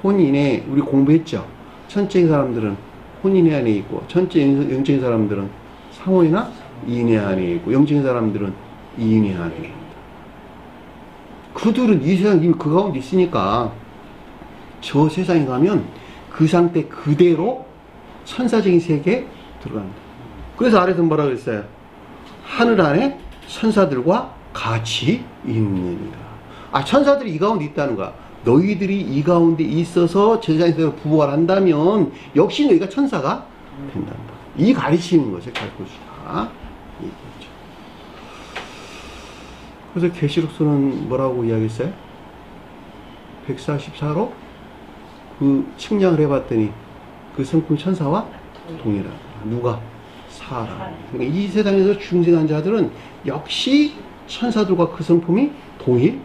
A: 혼인에 우리 공부했죠. 천적인 사람들은 혼인의 안에 있고 천적인 영적인 사람들은 상호이나 인의 안에 있고 영적인 사람들은 이인의 안에 있다. 그들은 이 세상 이미 그 가운데 있으니까 저 세상에 가면 그 상태 그대로 천사적인 세계에 들어간다. 그래서 아래서 뭐라고 그랬어요? 하늘 안에 천사들과 같이 있느니라. 천사들이 이 가운데 있다는 거야. 너희들이 이 가운데 있어서 제자에서 부활한다면 역시 너희가 천사가 된단다. 이 가르치는 것을 가르쳐 주다. 그래서 계시록서는 뭐라고 이야기했어요? 144로 그 측량을 해봤더니 그 성품 천사와 동일하다. 누가? 사람. 그러니까 이 세상에서 중생한 자들은 역시 천사들과 그 성품이 동일하다.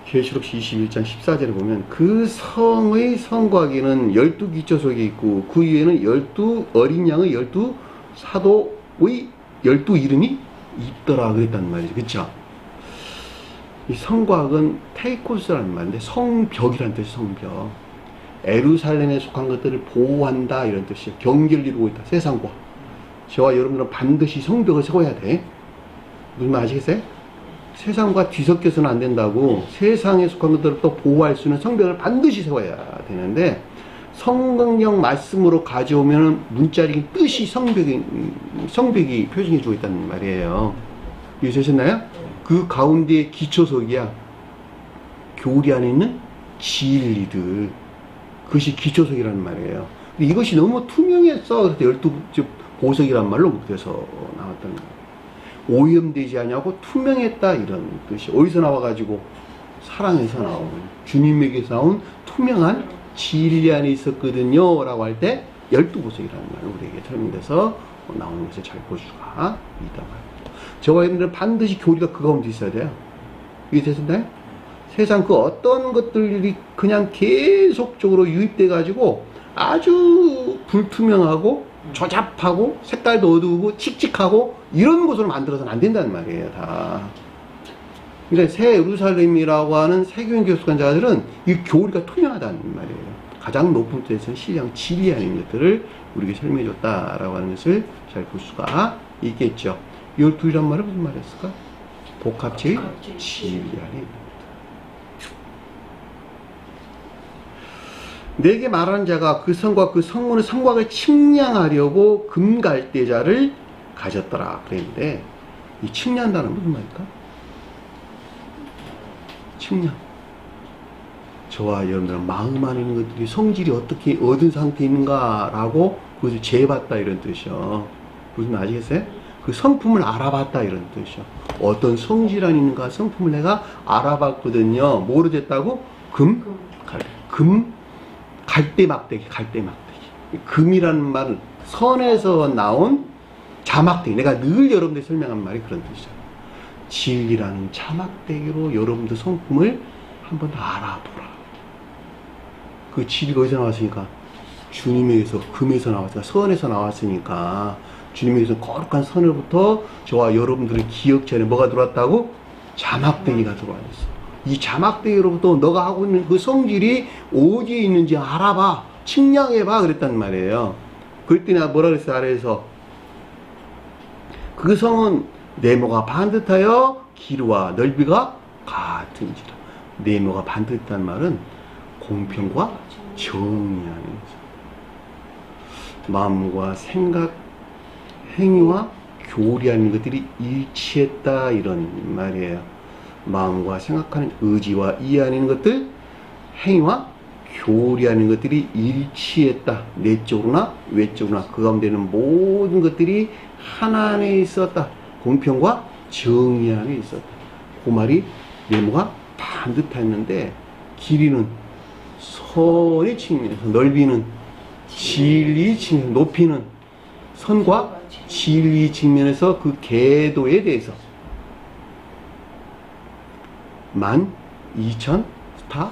A: 계시록 21장 14절에 보면 그 성의 성곽에는 12기초 속에 있고 그 위에는 12 어린 양의 12 사도의 12 이름이 있더라 그랬단 말이죠. 그쵸? 이 성곽은 테이코스라는 말인데 성벽이라는 뜻이 성벽. 에루살렘에 속한 것들을 보호한다 이런 뜻이에요. 경계를 이루고 있다. 세상과 저와 여러분들은 반드시 성벽을 세워야 돼. 무슨 말 아시겠어요? 세상과 뒤섞여서는 안 된다고. 세상에 속한 것들을 또 보호할 수 있는 성벽을 반드시 세워야 되는데 성경령 말씀으로 가져오면 문자적인 뜻이 성벽이 표징해 주고 있다는 말이에요. 이해되셨나요? 그 가운데 기초석이야. 교리 안에 있는 진리들. 그것이 기초석이라는 말이에요. 근데 이것이 너무 투명했어. 그래서 12 보석이란 말로 그래서 나왔다는 거예요. 오염되지 않냐고 투명했다 이런 뜻이. 어디서 나와가지고 사랑에서 나온, 주님에게서 나온 투명한 진리 안에 있었거든요 라고 할 때 12보석이라는 말을 우리에게 설명돼서 나오는 것을 잘 볼 수가 있단 말이에요. 저와 여러분들은 반드시 교리가 그 가운데 있어야 돼요. 이게 됐나요? 세상 그 어떤 것들이 그냥 계속적으로 유입돼 가지고 아주 불투명하고 조잡하고 색깔도 어두우고 칙칙하고 이런 곳으로 만들어서는 안 된다는 말이에요. 다. 그러니까 새 예루살렘이라고 하는 세계인 교수관자들은 이 교리가 투명하다는 말이에요. 가장 높은 뜻에서는 신령 진리 아닌 것들을 우리에게 설명해 줬다라고 하는 것을 잘 볼 수가 있겠죠. 12이란 말은 무슨 말이었을까? 복합체의 진리 안에 내게 말하는 자가 그 성과 그 성문의 성곽을 측량하려고 금갈대자를 가졌더라 그랬는데, 이 측량한다는 무슨 말일까? 측량. 저와 여러분들은 마음 안에 있는 것들이 성질이 어떻게 어떤 상태에 있는가라고 그것을 재봤다 이런 뜻이요. 무슨 말 아시겠어요? 그 성품을 알아봤다 이런 뜻이요. 어떤 성질 안에 있는가 성품을 내가 알아봤거든요. 뭐로 됐다고? 갈대 막대기. 금이라는 말은 선에서 나온 자막대기. 내가 늘 여러분들 설명한 말이 그런 뜻이죠. 진리라는 자막대기로 여러분들 성품을 한번 알아보라. 그 진리가 어디서 나왔으니까? 주님에게서, 금에서 나왔으니까, 선에서 나왔으니까, 주님에게서 거룩한 선으로부터 저와 여러분들의 기억전에 뭐가 들어왔다고? 자막대기가 들어왔어. 이 자막대기로부터 너가 하고 있는 그 성질이 어디에 있는지 알아봐. 측량해봐. 그랬단 말이에요. 그랬더니 내가 뭐라 그랬어, 아래에서. 그 성은 네모가 반듯하여 길이와 넓이가 같은지라. 네모가 반듯한 말은 공평과 정의 안에서 마음과 생각, 행위와 교리하는 것들이 일치했다 이런 말이에요. 마음과 생각하는 의지와 이해하는 것들, 행위와 교리하는 것들이 일치했다. 내적으로나 외적으로나 그 가운데는 모든 것들이 하나 안에 있었다. 공평과 정의 안에 있었다. 그 말이 네모가 반듯했는데 길이는 선의 측면에서, 넓이는 진리 측면, 높이는 선과 진리 측면에서 그 궤도에 대해서 12,000 스타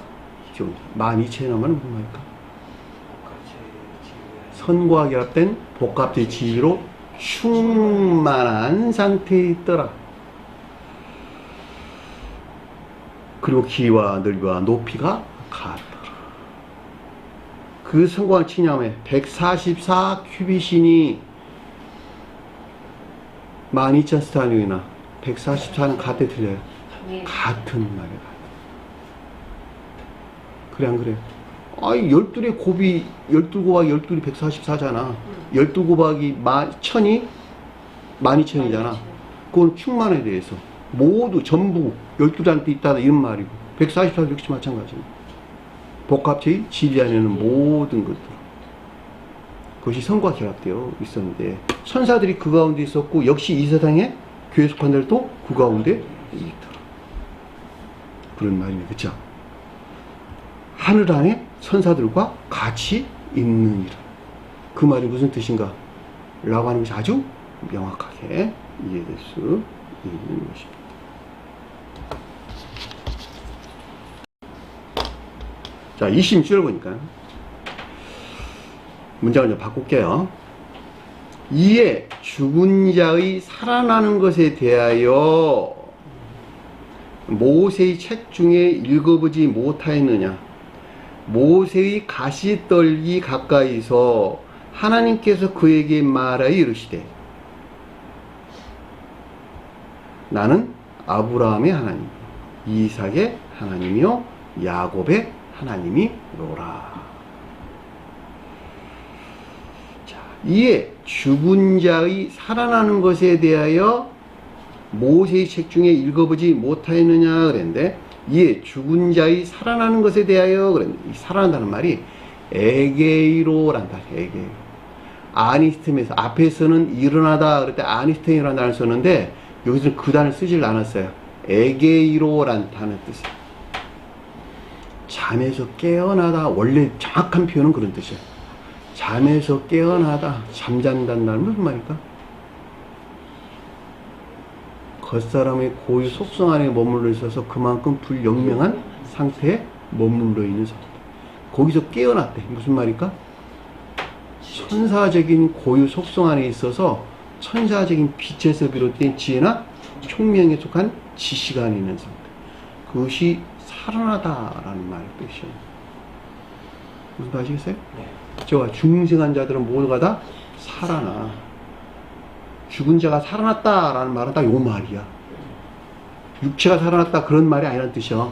A: 기온. 12,000이 나면 무슨 말일까? 선과 결합된 복합의 진리로 충만한 상태에 있더라. 그리고 길이와 넓이와 높이가 같더라. 그 성곽을 측량하면 144 큐빗이니 12,000 스타디온이나 144는 같아 틀려요. 같은 말이야. 그래 안 그래? 아이 12의 곱이 12곱하기 12이 144잖아. 12 곱하기 1000이 12,000이잖아. 그건 충만에 대해서 모두 전부 12단테 있다 이런 말이고 144도 역시 마찬가지입니다. 복합체의 진리 안에는 모든 것들, 그것이 성과 결합되어 있었는데 천사들이 그 가운데 있었고 역시 이 세상에 교회 속한들도 그 가운데 있더라. 그런 말입니다. 그쵸? 하늘 안에 천사들과 같이 있느니라. 그 말이 무슨 뜻인가? 라고 하는 것이 아주 명확하게 이해될 수 있는 것입니다. 자, 26절 보니까 문장을 좀 바꿀게요. 이에 죽은 자의 살아나는 것에 대하여 모세의 책 중에 읽어보지 못하였느냐? 모세의 가시떨기 가까이서 하나님께서 그에게 말하여 이르시되 나는 아브라함의 하나님, 이삭의 하나님이요 야곱의 하나님이로라. 자, 이에 죽은 자의 살아나는 것에 대하여 모세의 책 중에 읽어보지 못하였느냐 그랬는데, 이에 죽은 자의 살아나는 것에 대하여 그랬는데, 이 살아난다는 말이 에게이로란다. 에게이로. 아니스템에서 앞에서는 일어나다 그럴 때 아니스템이라는 단어를 썼는데 여기서는 그 단어를 쓰질 않았어요. 에게이로란 단어 뜻이에요. 잠에서 깨어나다, 원래 정확한 표현은 그런 뜻이에요. 잠에서 깨어나다, 잠잔다는 말 무슨 말일까? 겉사람의 고유 속성 안에 머물러 있어서 그만큼 불영명한 상태에 머물러 있는 상태. 거기서 깨어났대. 무슨 말일까? 천사적인 고유 속성 안에 있어서 천사적인 빛에서 비롯된 지혜나 총명에 속한 지식 안에 있는 상태. 그것이 살아나다라는 말의 뜻이에요. 무슨 말 아시겠어요?
B: 네.
A: 저와 중생한 자들은 모두가 다 살아나. 죽은 자가 살아났다라는 말은 딱 요 말이야. 육체가 살아났다 그런 말이 아니라는 뜻이야.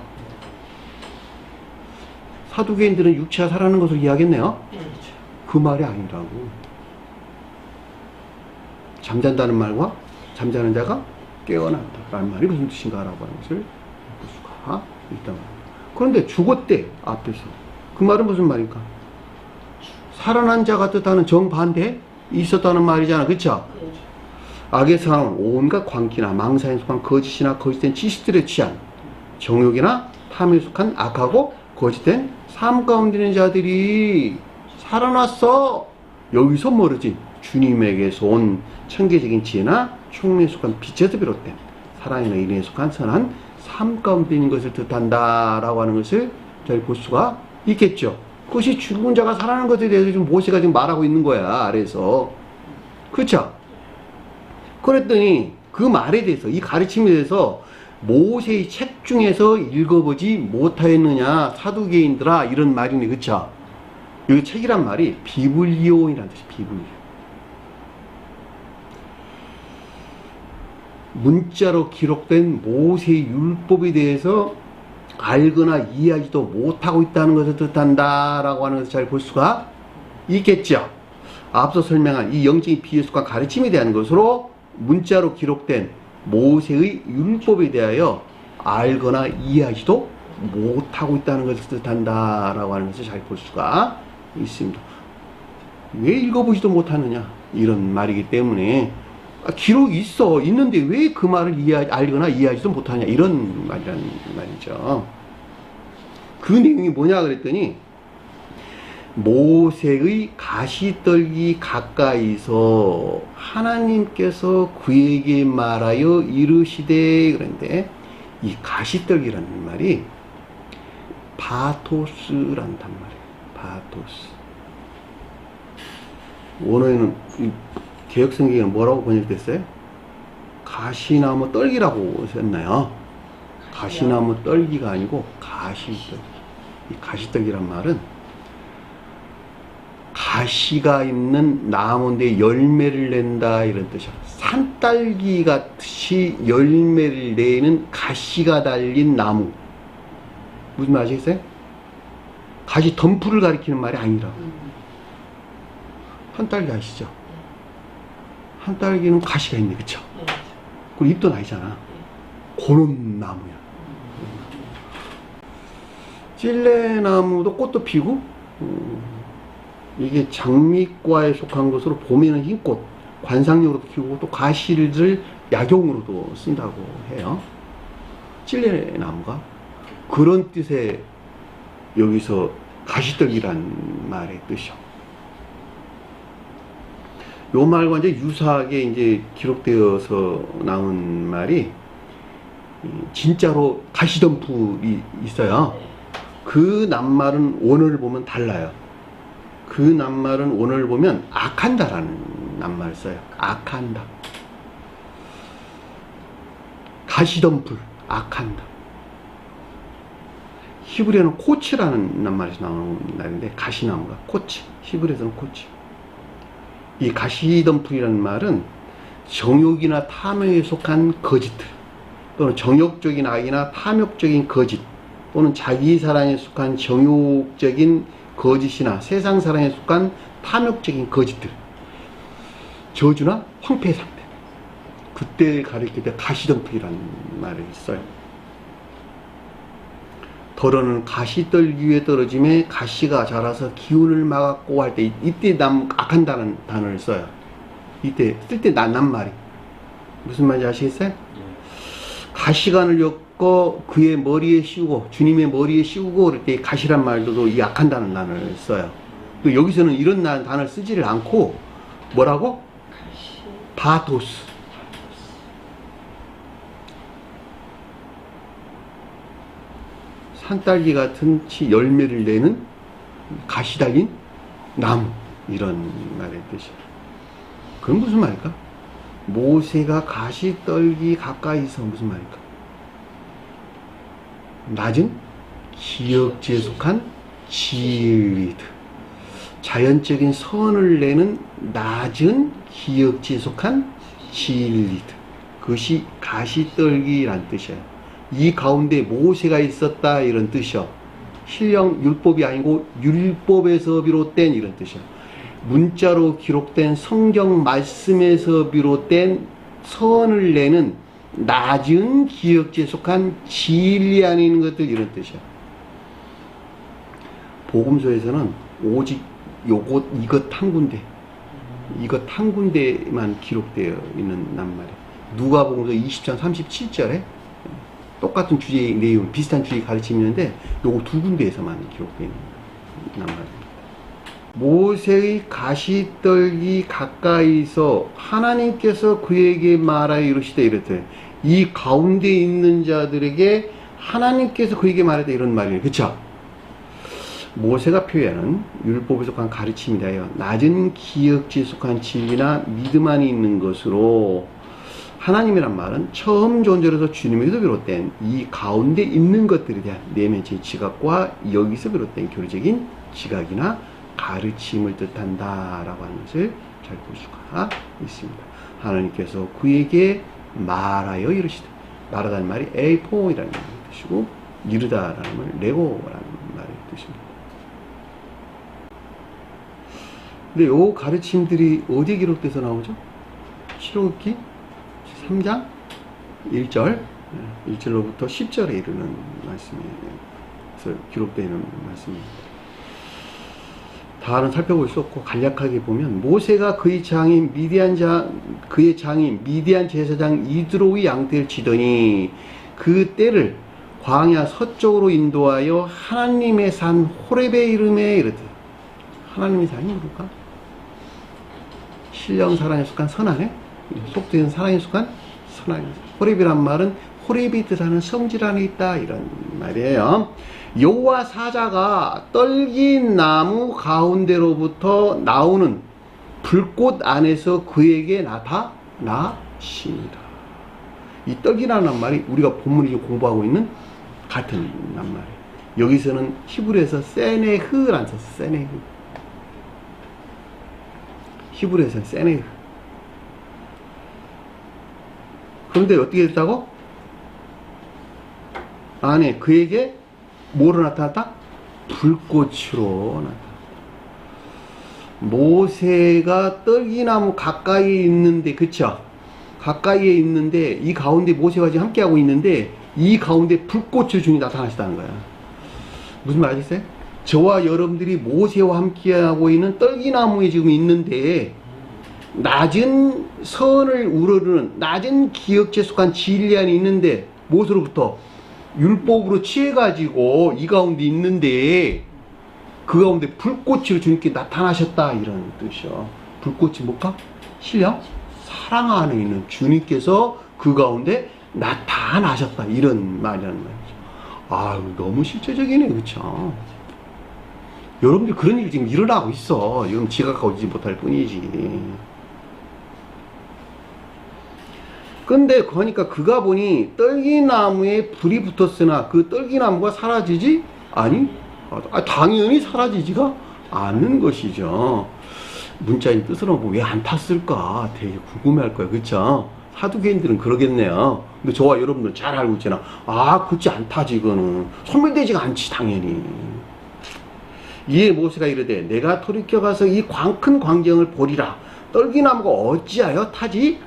A: 사두개인들은 육체가 살아나는 것을 이야기했네요. 그 말이 아니라고. 잠잔다는 말과 잠자는 자가 깨어난다라는 말이 무슨 뜻인가라고 하는 것을 볼 수가 있다. 그런데 죽었대 앞에서. 그 말은 무슨 말일까? 살아난 자가 뜻하는 정반대 있었다는 말이잖아. 그쵸? 악에서 나온 온갖 광기나 망상에 속한 거짓이나 거짓된 지식들에 취한 정욕이나 탐에 속한 악하고 거짓된 삶 가운데 있는 자들이 살아났어. 여기서 모르지. 주님에게서 온 천계적인 지혜나 총명에 속한 빛에서 비롯된 사랑이나 인애에 속한 선한 삶 가운데 있는 것을 뜻한다라고 하는 것을 잘 볼 수가 있겠죠. 그것이 죽은 자가 살아나는 것에 대해서 지금 모세가 지금 말하고 있는 거야, 아래에서. 그렇죠? 그랬더니 그 말에 대해서, 이 가르침에 대해서 모세의 책 중에서 읽어보지 못하였느냐, 사두개인들아, 이런 말이네. 그쵸? 여기 책이란 말이 비블리오이라는 뜻이 비블리오. 문자로 기록된 모세의 율법에 대해서 알거나 이해하지도 못하고 있다는 것을 뜻한다라고 하는 것을 잘 볼 수가 있겠죠. 앞서 설명한 이 영적인 비유속과 가르침에 대한 것으로 문자로 기록된 모세의 율법에 대하여 알거나 이해하지도 못하고 있다는 것을 뜻한다라고 하는 것을 잘 볼 수가 있습니다. 왜 읽어보지도 못하느냐, 이런 말이기 때문에 기록이 있는데 왜 그 말을 알거나 이해하지도 못하냐, 이런 말이라는 말이죠. 그 내용이 뭐냐 그랬더니 모세의 가시떨기 가까이서 하나님께서 그에게 말하여 이르시되, 그런데 이 가시떨기라는 말이 바토스라는 단말이에요. 바토스. 원어에는 개혁성경에는 뭐라고 번역됐어요? 가시나무 떨기라고 썼나요? 가시나무 떨기가 아니고 가시떨기. 이 가시떨기란 말은 가시가 있는 나무인데 열매를 낸다, 이런 뜻이야. 산딸기 같이 열매를 내는 가시가 달린 나무. 무슨 말 아시겠어요? 가시 덤프를 가리키는 말이 아니라고. 산딸기 아시죠? 산딸기는 가시가 있네, 그쵸? 그리고 잎도 나이잖아. 그런 나무야. 찔레나무도 꽃도 피고, 이게 장미과에 속한 것으로 봄에는 흰꽃, 관상용으로도 키우고 또 가시를 약용으로도 쓴다고 해요. 찔레나무가. 그런 뜻의 여기서 가시떡이란 말의 뜻이요. 요 말과 이제 유사하게 이제 기록되어서 나온 말이 진짜로 가시덤불이 있어요. 그 낱말은 원어를 보면 달라요. 그 낱말은 원어를 보면 악한다라는 낱말을 써요. 악한다. 가시덤불, 악한다. 히브리어는 코치라는 낱말에서 나오는 말인데, 가시나무가 코치, 히브리어에서는 코치. 이 가시덤불이라는 말은 정욕이나 탐욕에 속한 거짓들, 또는 정욕적인 악이나 탐욕적인 거짓, 또는 자기 사랑에 속한 정욕적인 거짓이나 세상 사랑에 속한 탐욕적인 거짓들, 저주나 황폐 상태, 그때 가리킬 때 가시덤불이라는 말이 있어요. 덜어는 가시떨기 위에 떨어짐에 가시가 자라서 기운을 막았고 할 때, 이때 악한다는 단어를 써요. 이때 쓸 때 낱말이 무슨 말인지 아시겠어요? 가시관을 엮어 그의 머리에 씌우고 주님의 머리에 씌우고 그럴 때 가시란 말도 이 약한다는 단어를 써요. 또 여기서는 이런 단어를 쓰지를 않고 뭐라고? 바도스. 산딸기 같은 열매를 내는 가시 달린 나무, 이런 말의 뜻이에요. 그건 무슨 말일까? 모세가 가시떨기 가까이서 무슨 말일까? 낮은 기역지에 속한 진리드. 자연적인 선을 내는 낮은 기역지에 속한 진리드. 그것이 가시떨기란 뜻이에요. 이 가운데 모세가 있었다 이런 뜻이요. 신령 율법이 아니고 율법에서 비롯된 이런 뜻이요. 문자로 기록된 성경 말씀에서 비롯된 선을 내는 낮은 기역지에 속한 진리 안에 있는 것들 이런 뜻이야. 복음서에서는 오직 이것 한 군데만 기록되어 있는 낱말이에요. 누가복음서 20장 37절에 똑같은 주제의 내용, 비슷한 주제의 가르침이 있는데 요거 두 군데에서만 기록되어 있는 낱말입니다. 모세의 가시떨기 가까이서 하나님께서 그에게 말하여 이르시되 이랬대. 이 가운데 있는 자들에게 하나님께서 그에게 말하되 이런 말이에요. 그쵸? 모세가 표현한 율법에 속한 가르침에 대하여 낮은 기역지에 속한 진리나 믿음 안에 있는 것으로 하나님이란 말은 처음 존재로서 주님에서 비롯된 이 가운데 있는 것들에 대한 내면의 지각과 여기서 비롯된 교리적인 지각이나 가르침을 뜻한다라고 하는 것을 잘 볼 수가 있습니다. 하나님께서 그에게 말하여 이르시되, 말하다는 말이 에이포이라는 뜻이고 이르다라는 말은 레고라는 말의 뜻입니다. 근데 요 가르침들이 어디에 기록돼서 나오죠? 출애굽기 3장 1절로부터 10절에 이르는 말씀에서 기록되어 있는 말씀입니다. 다는 살펴볼 수 없고 간략하게 보면 모세가 그의 장인 미디안 제사장 이드로의 양떼를 치더니 그 떼를 광야 서쪽으로 인도하여 하나님의 산 호렙에 이름에 이르되. 하나님의 산이 누굴까? 신령 사랑에 속한 선안에 속되는 사랑에 속한 선안에. 호렙이란 말은 호렙이 뜻하는 성질 안에 있다 이런 말이에요. 여호와 사자가 떨긴 나무 가운데로부터 나오는 불꽃 안에서 그에게 나타나십니다. 이 떨기라는 말이 우리가 본문을 공부하고 있는 같은 말이에요. 여기서는 히브리에서 세네흐란 썼어. 세네흐. 히브리에서 세네흐. 그런데 어떻게 됐다고? 안에 그에게 뭐로 나타났다? 불꽃으로 나타났다. 모세가 떨기나무 가까이에 있는데, 그쵸? 가까이에 있는데, 이 가운데 모세와 지금 함께하고 있는데, 이 가운데 불꽃을 주니 나타나시다는 거야. 무슨 말 아시겠어요? 저와 여러분들이 모세와 함께하고 있는 떨기나무에 지금 있는데, 낮은 선을 우러르는, 낮은 기역지에 속한 진리 안에 있는데, 무엇으로부터? 율법으로 취해가지고 이 가운데 있는데 그 가운데 불꽃으로 주님께 나타나셨다 이런 뜻이요. 불꽃이 뭘까? 신령 사랑 안에 있는 주님께서 그 가운데 나타나셨다 이런 말이라는 말이죠. 아유 너무 실제적이네. 그쵸? 여러분들 그런 일이 지금 일어나고 있어. 여러분 지각하고 있지 못할 뿐이지. 근데 그러니까 그가 보니 떨기나무에 불이 붙었으나 그 떨기나무가 사라지지 당연히 사라지지가 않는 것이죠. 문자인 뜻으로 보면 왜 안 탔을까 되게 궁금해할 거예요. 그쵸? 사두개인들은 그러겠네요. 근데 저와 여러분들 잘 알고 있잖아. 그렇지 않다지. 이거는 소멸되지가 않지 당연히. 이에 모세가 이르되 내가 돌이켜 가서 이 큰 광경을 보리라. 떨기나무가 어찌하여 타지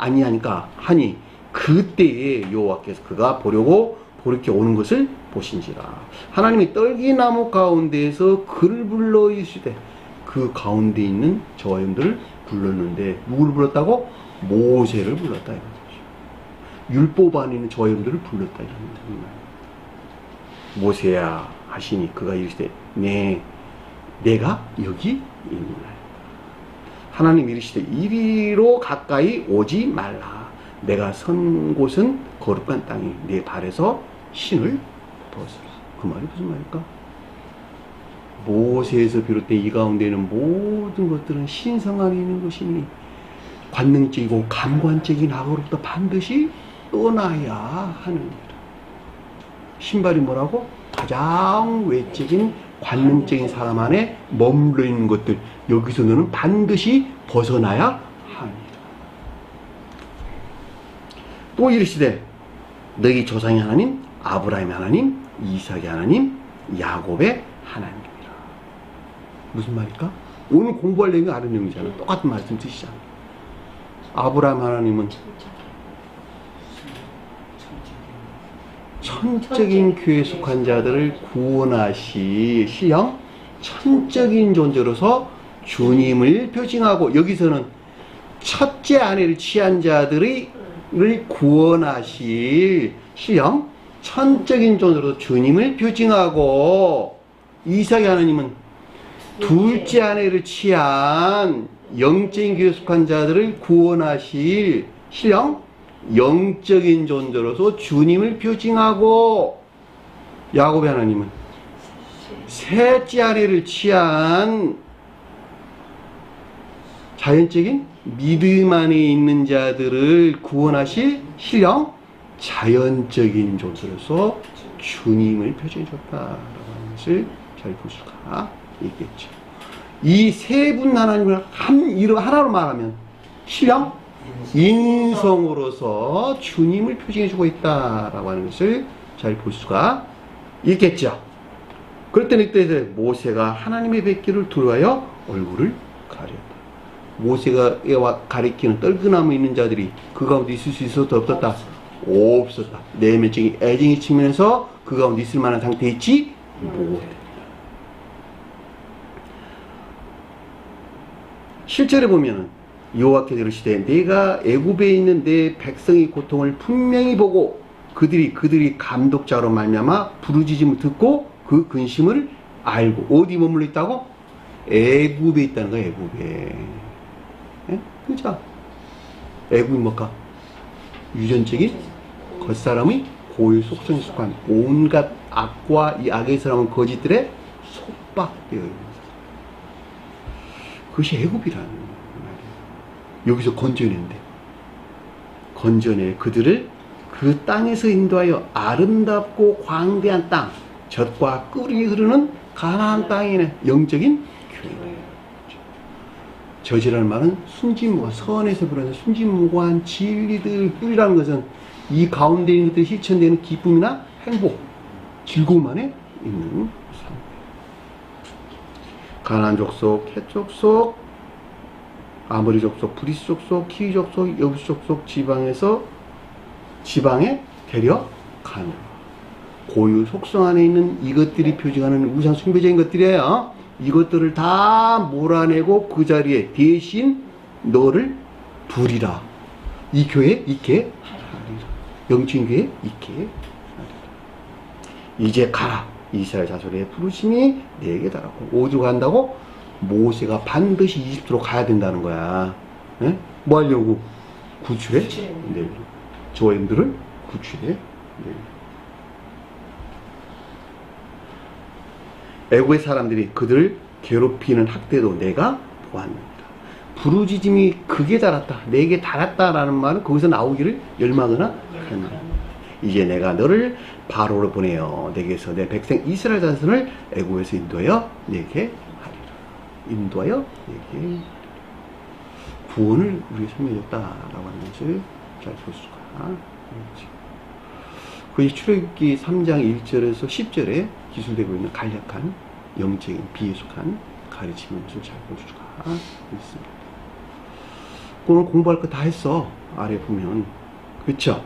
A: 아니하니까 하니 그때에 여호와께서 그가 보려고 돌이켜 오는 것을 보신지라. 하나님이 떨기나무 가운데에서 그를 불러 이르시되 그 가운데 있는 저와 여러분들을 불렀는데 누구를 불렀다고? 모세를 불렀다 이거죠. 율법 안에 있는 저 여러분들을 불렀다 이런 말이에요. 모세야 하시니 그가 이르시되 내가 여기 있느냐. 하나님 이르시되 이리로 가까이 오지 말라. 내가 선 곳은 거룩한 땅이 내 발에서 신을 벗으라. 그 말이 무슨 말일까? 모세에서 비롯된 이 가운데 있는 모든 것들은 신성 안에 있는 것이니 관능적이고 감관적인 악으로부터 반드시 떠나야 하느니라. 신발이 뭐라고? 가장 외적인 관능적인 사람 안에 머물러 있는 것들, 여기서 너는 반드시 벗어나야 합니다. 또 이르시되 너희 조상의 하나님 아브라함의 하나님 이삭의 하나님 야곱의 하나님이라. 무슨 말일까? 오늘 공부할 내용이 다른 내용이잖아. 똑같은 말씀 드시잖아. 아브라함 하나님은 천적인 교회에 속한 자들을 구원하시 신령 천적인 존재로서 주님을 표징하고, 여기서는 첫째 아내를 취한 자들을 구원하실 신령 천적인 존재로서 주님을 표징하고, 이삭의 하나님은 둘째 아내를 취한 영적인 교회에 속한 자들을 구원하실 신령 영적인 존재로서 주님을 표징하고, 야곱의 하나님은 셋째 아내를 취한 자연적인 믿음 안에 있는 자들을 구원하실 신령 자연적인 존재로서 주님을 표징해줬다라고 하는 것을 잘 볼 수가 있겠죠. 이 세 분 하나님을 하나로 말하면 신령 인성으로서 주님을 표징해주고 있다라고 하는 것을 잘 볼 수가 있겠죠. 그럴 때는 이때 모세가 하나님의 뵙기를 두려워하여 얼굴을 가렸다. 모세가 가리키는 떨그나무 있는 자들이 그 가운데 있을 수 있었다 없었다? 없었다. 내면적인 애정의 측면에서 그 가운데 있을 만한 상태에 있지 못했다. 실제로 보면은 여호와께서 이르시되 내가 애굽에 있는 내 백성의 고통을 분명히 보고 그들이 감독자로 말미암아 부르짖음을 듣고 그 근심을 알고. 어디 머물러 있다고? 애굽에 있다는 거야. 애굽에. 예? 그죠? 애굽이 뭘까? 유전적인 겉사람의 고유 속성에 속한 온갖 악과 이 악에서 나온 거짓들의 속박되어 있는 것. 그것이 애굽이라는 말이에요. 여기서 건져낸대. 건져내 그들을 그 땅에서 인도하여 아름답고 광대한 땅, 젖과 꿀이 흐르는 가나안 땅이네. 영적인 교회네. 젖이라는 말은 순진무관, 선에서 비롯한 순진무관 진리들. 꿀이라는 것은 이 가운데 있는 것들이 실천되는 기쁨이나 행복, 즐거움 안에 있는 삶. 가나안 족속, 헷 족속, 아모리 족속, 브리스 족속, 키위 족속, 여부스 족속 지방에 데려가는 고유 속성 안에 있는 이것들이 표징하는 우상 숭배적인 것들이에요. 이것들을 다 몰아내고 그 자리에 대신 너를 두리라. 이 교회에 있게 하리라. 영적인 교회에 있게 하리라. 이제 가라. 이스라엘 자손의 부르심이 내게 달았고. 어디로 간다고? 모세가 반드시 이집트로 가야 된다는 거야. 네? 뭐 하려고? 구출해? 네. 저희들을 구출해? 네. 애국의 사람들이 그들을 괴롭히는 학대도 내가 보았느니라. 부르짖음이 극에 달았다, 내게 달았다라는 말은 거기서 나오기를 열망하나 하나. 이제 내가 너를 바로로 보내어 내게서 내 백성 이스라엘 자손을 애국에서 인도하여 내게 하리라. 인도하여 내게 하리라. 구원을 우리에게 설명해줬다라고 하는 것을 잘 볼 수가 있지. 그것이 출애굽기 3장 1절에서 10절에 기술되고 있는 간략한 영적인 비에 속한 가르침을 잘 볼 수가 있습니다. 오늘 공부할 거 다 했어. 아래 보면. 그렇죠?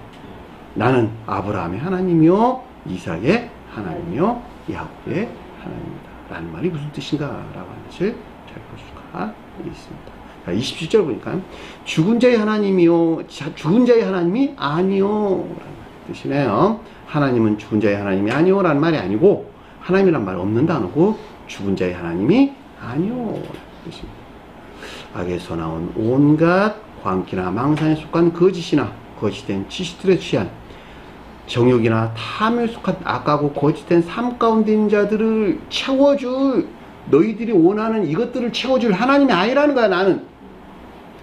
A: 나는 아브라함의 하나님이요 이삭의 하나님이요 야곱의 하나님이다 라는 말이 무슨 뜻인가 라고 하는 것을 잘 볼 수가 있습니다. 27절 보니까 죽은 자의 하나님이요 죽은 자의 하나님이 아니요 라는 뜻이네요. 하나님은 죽은 자의 하나님이 아니요 라는 말이 아니고 하나님이란 말 없는 단어고 죽은 자의 하나님이 아니요 라는 뜻입니다. 악에서 나온 온갖 광기나 망상에 속한 거짓이나 거짓된 지식들에 취한 정욕이나 탐욕에 속한 악하고 거짓된 삶 가운데 있는 자들을 채워줄 너희들이 원하는 이것들을 채워줄 하나님이 아니라는 거야. 나는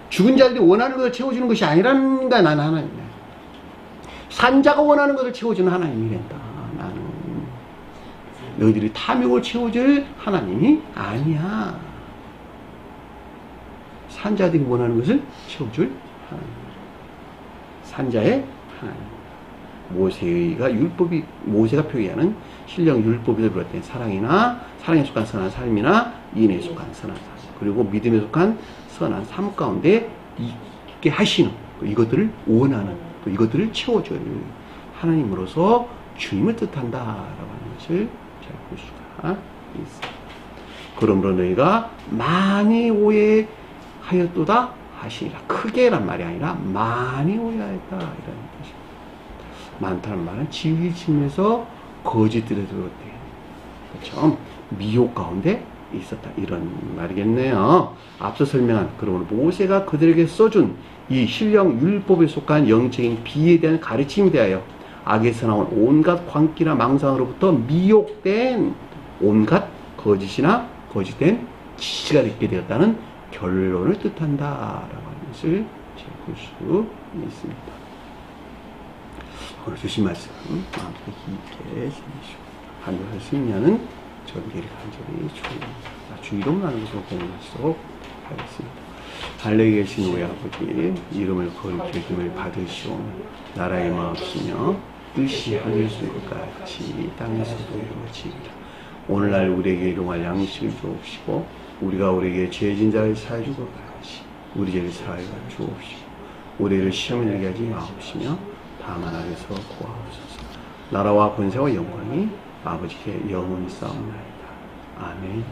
A: 죽은 자들이 원하는 것을 채워주는 것이 아니라는 거야. 나는 하나님이야. 산자가 원하는 것을 채워주는 하나님이란다. 나는 너희들이 탐욕을 채워줄 하나님이 아니야. 산자들이 원하는 것을 채워줄 하나님. 산자의 하나님. 모세가 표기하는 신령 율법에서 비롯된 사랑에 속한 선한 삶이나 인에 속한 선한 삶, 그리고 믿음에 속한 선한 삶 가운데 있게 하시는 이것들을 원하는 또 이것들을 채워줄 하나님으로서 주님을 뜻한다라고 하는 것을 잘 볼 수가 있습니다. 그러므로 너희가 많이 오해하였도다 하시니라. 크게란 말이 아니라 많이 오해하였다 이라는 뜻입니다. 많다는 말은 지위심에서 거짓들에 들었대. 그렇죠? 미혹 가운데 있었다 이런 말이겠네요. 앞서 설명한 그러므로 모세가 그들에게 써준 이 신령 율법에 속한 영적인 비에 대한 가르침에 대하여 악에서 나온 온갖 광기나 망상으로부터 미혹된 온갖 거짓이나 거짓된 지시가 있게 되었다는 결론을 뜻한다라고 하는 것을 볼 수 있습니다. 오늘 주신 말씀 마음속에 깊게 새기시고 한주할 승리하는 전기를 간절히 주의동 나는 것으로 공헌하시도록 하겠습니다. 하늘에 계신 우리 아버지 이름을 거룩히 여김을 받으시오. 나라의 마옵시며 뜻이 하늘에서 같이 땅에서도 이루어지리라. 오늘날 우리에게 일용할 양식을 주옵시고 우리가 우리에게 죄진 자를 사하여 주고 같이 우리 죄를 사하여 주옵시고 우리를 시험에 들게 하지 마옵시며 다만 악에서 구하옵소서. 나라와 권세와 영광이 아버지께 영원히 싸움나이다. 아멘.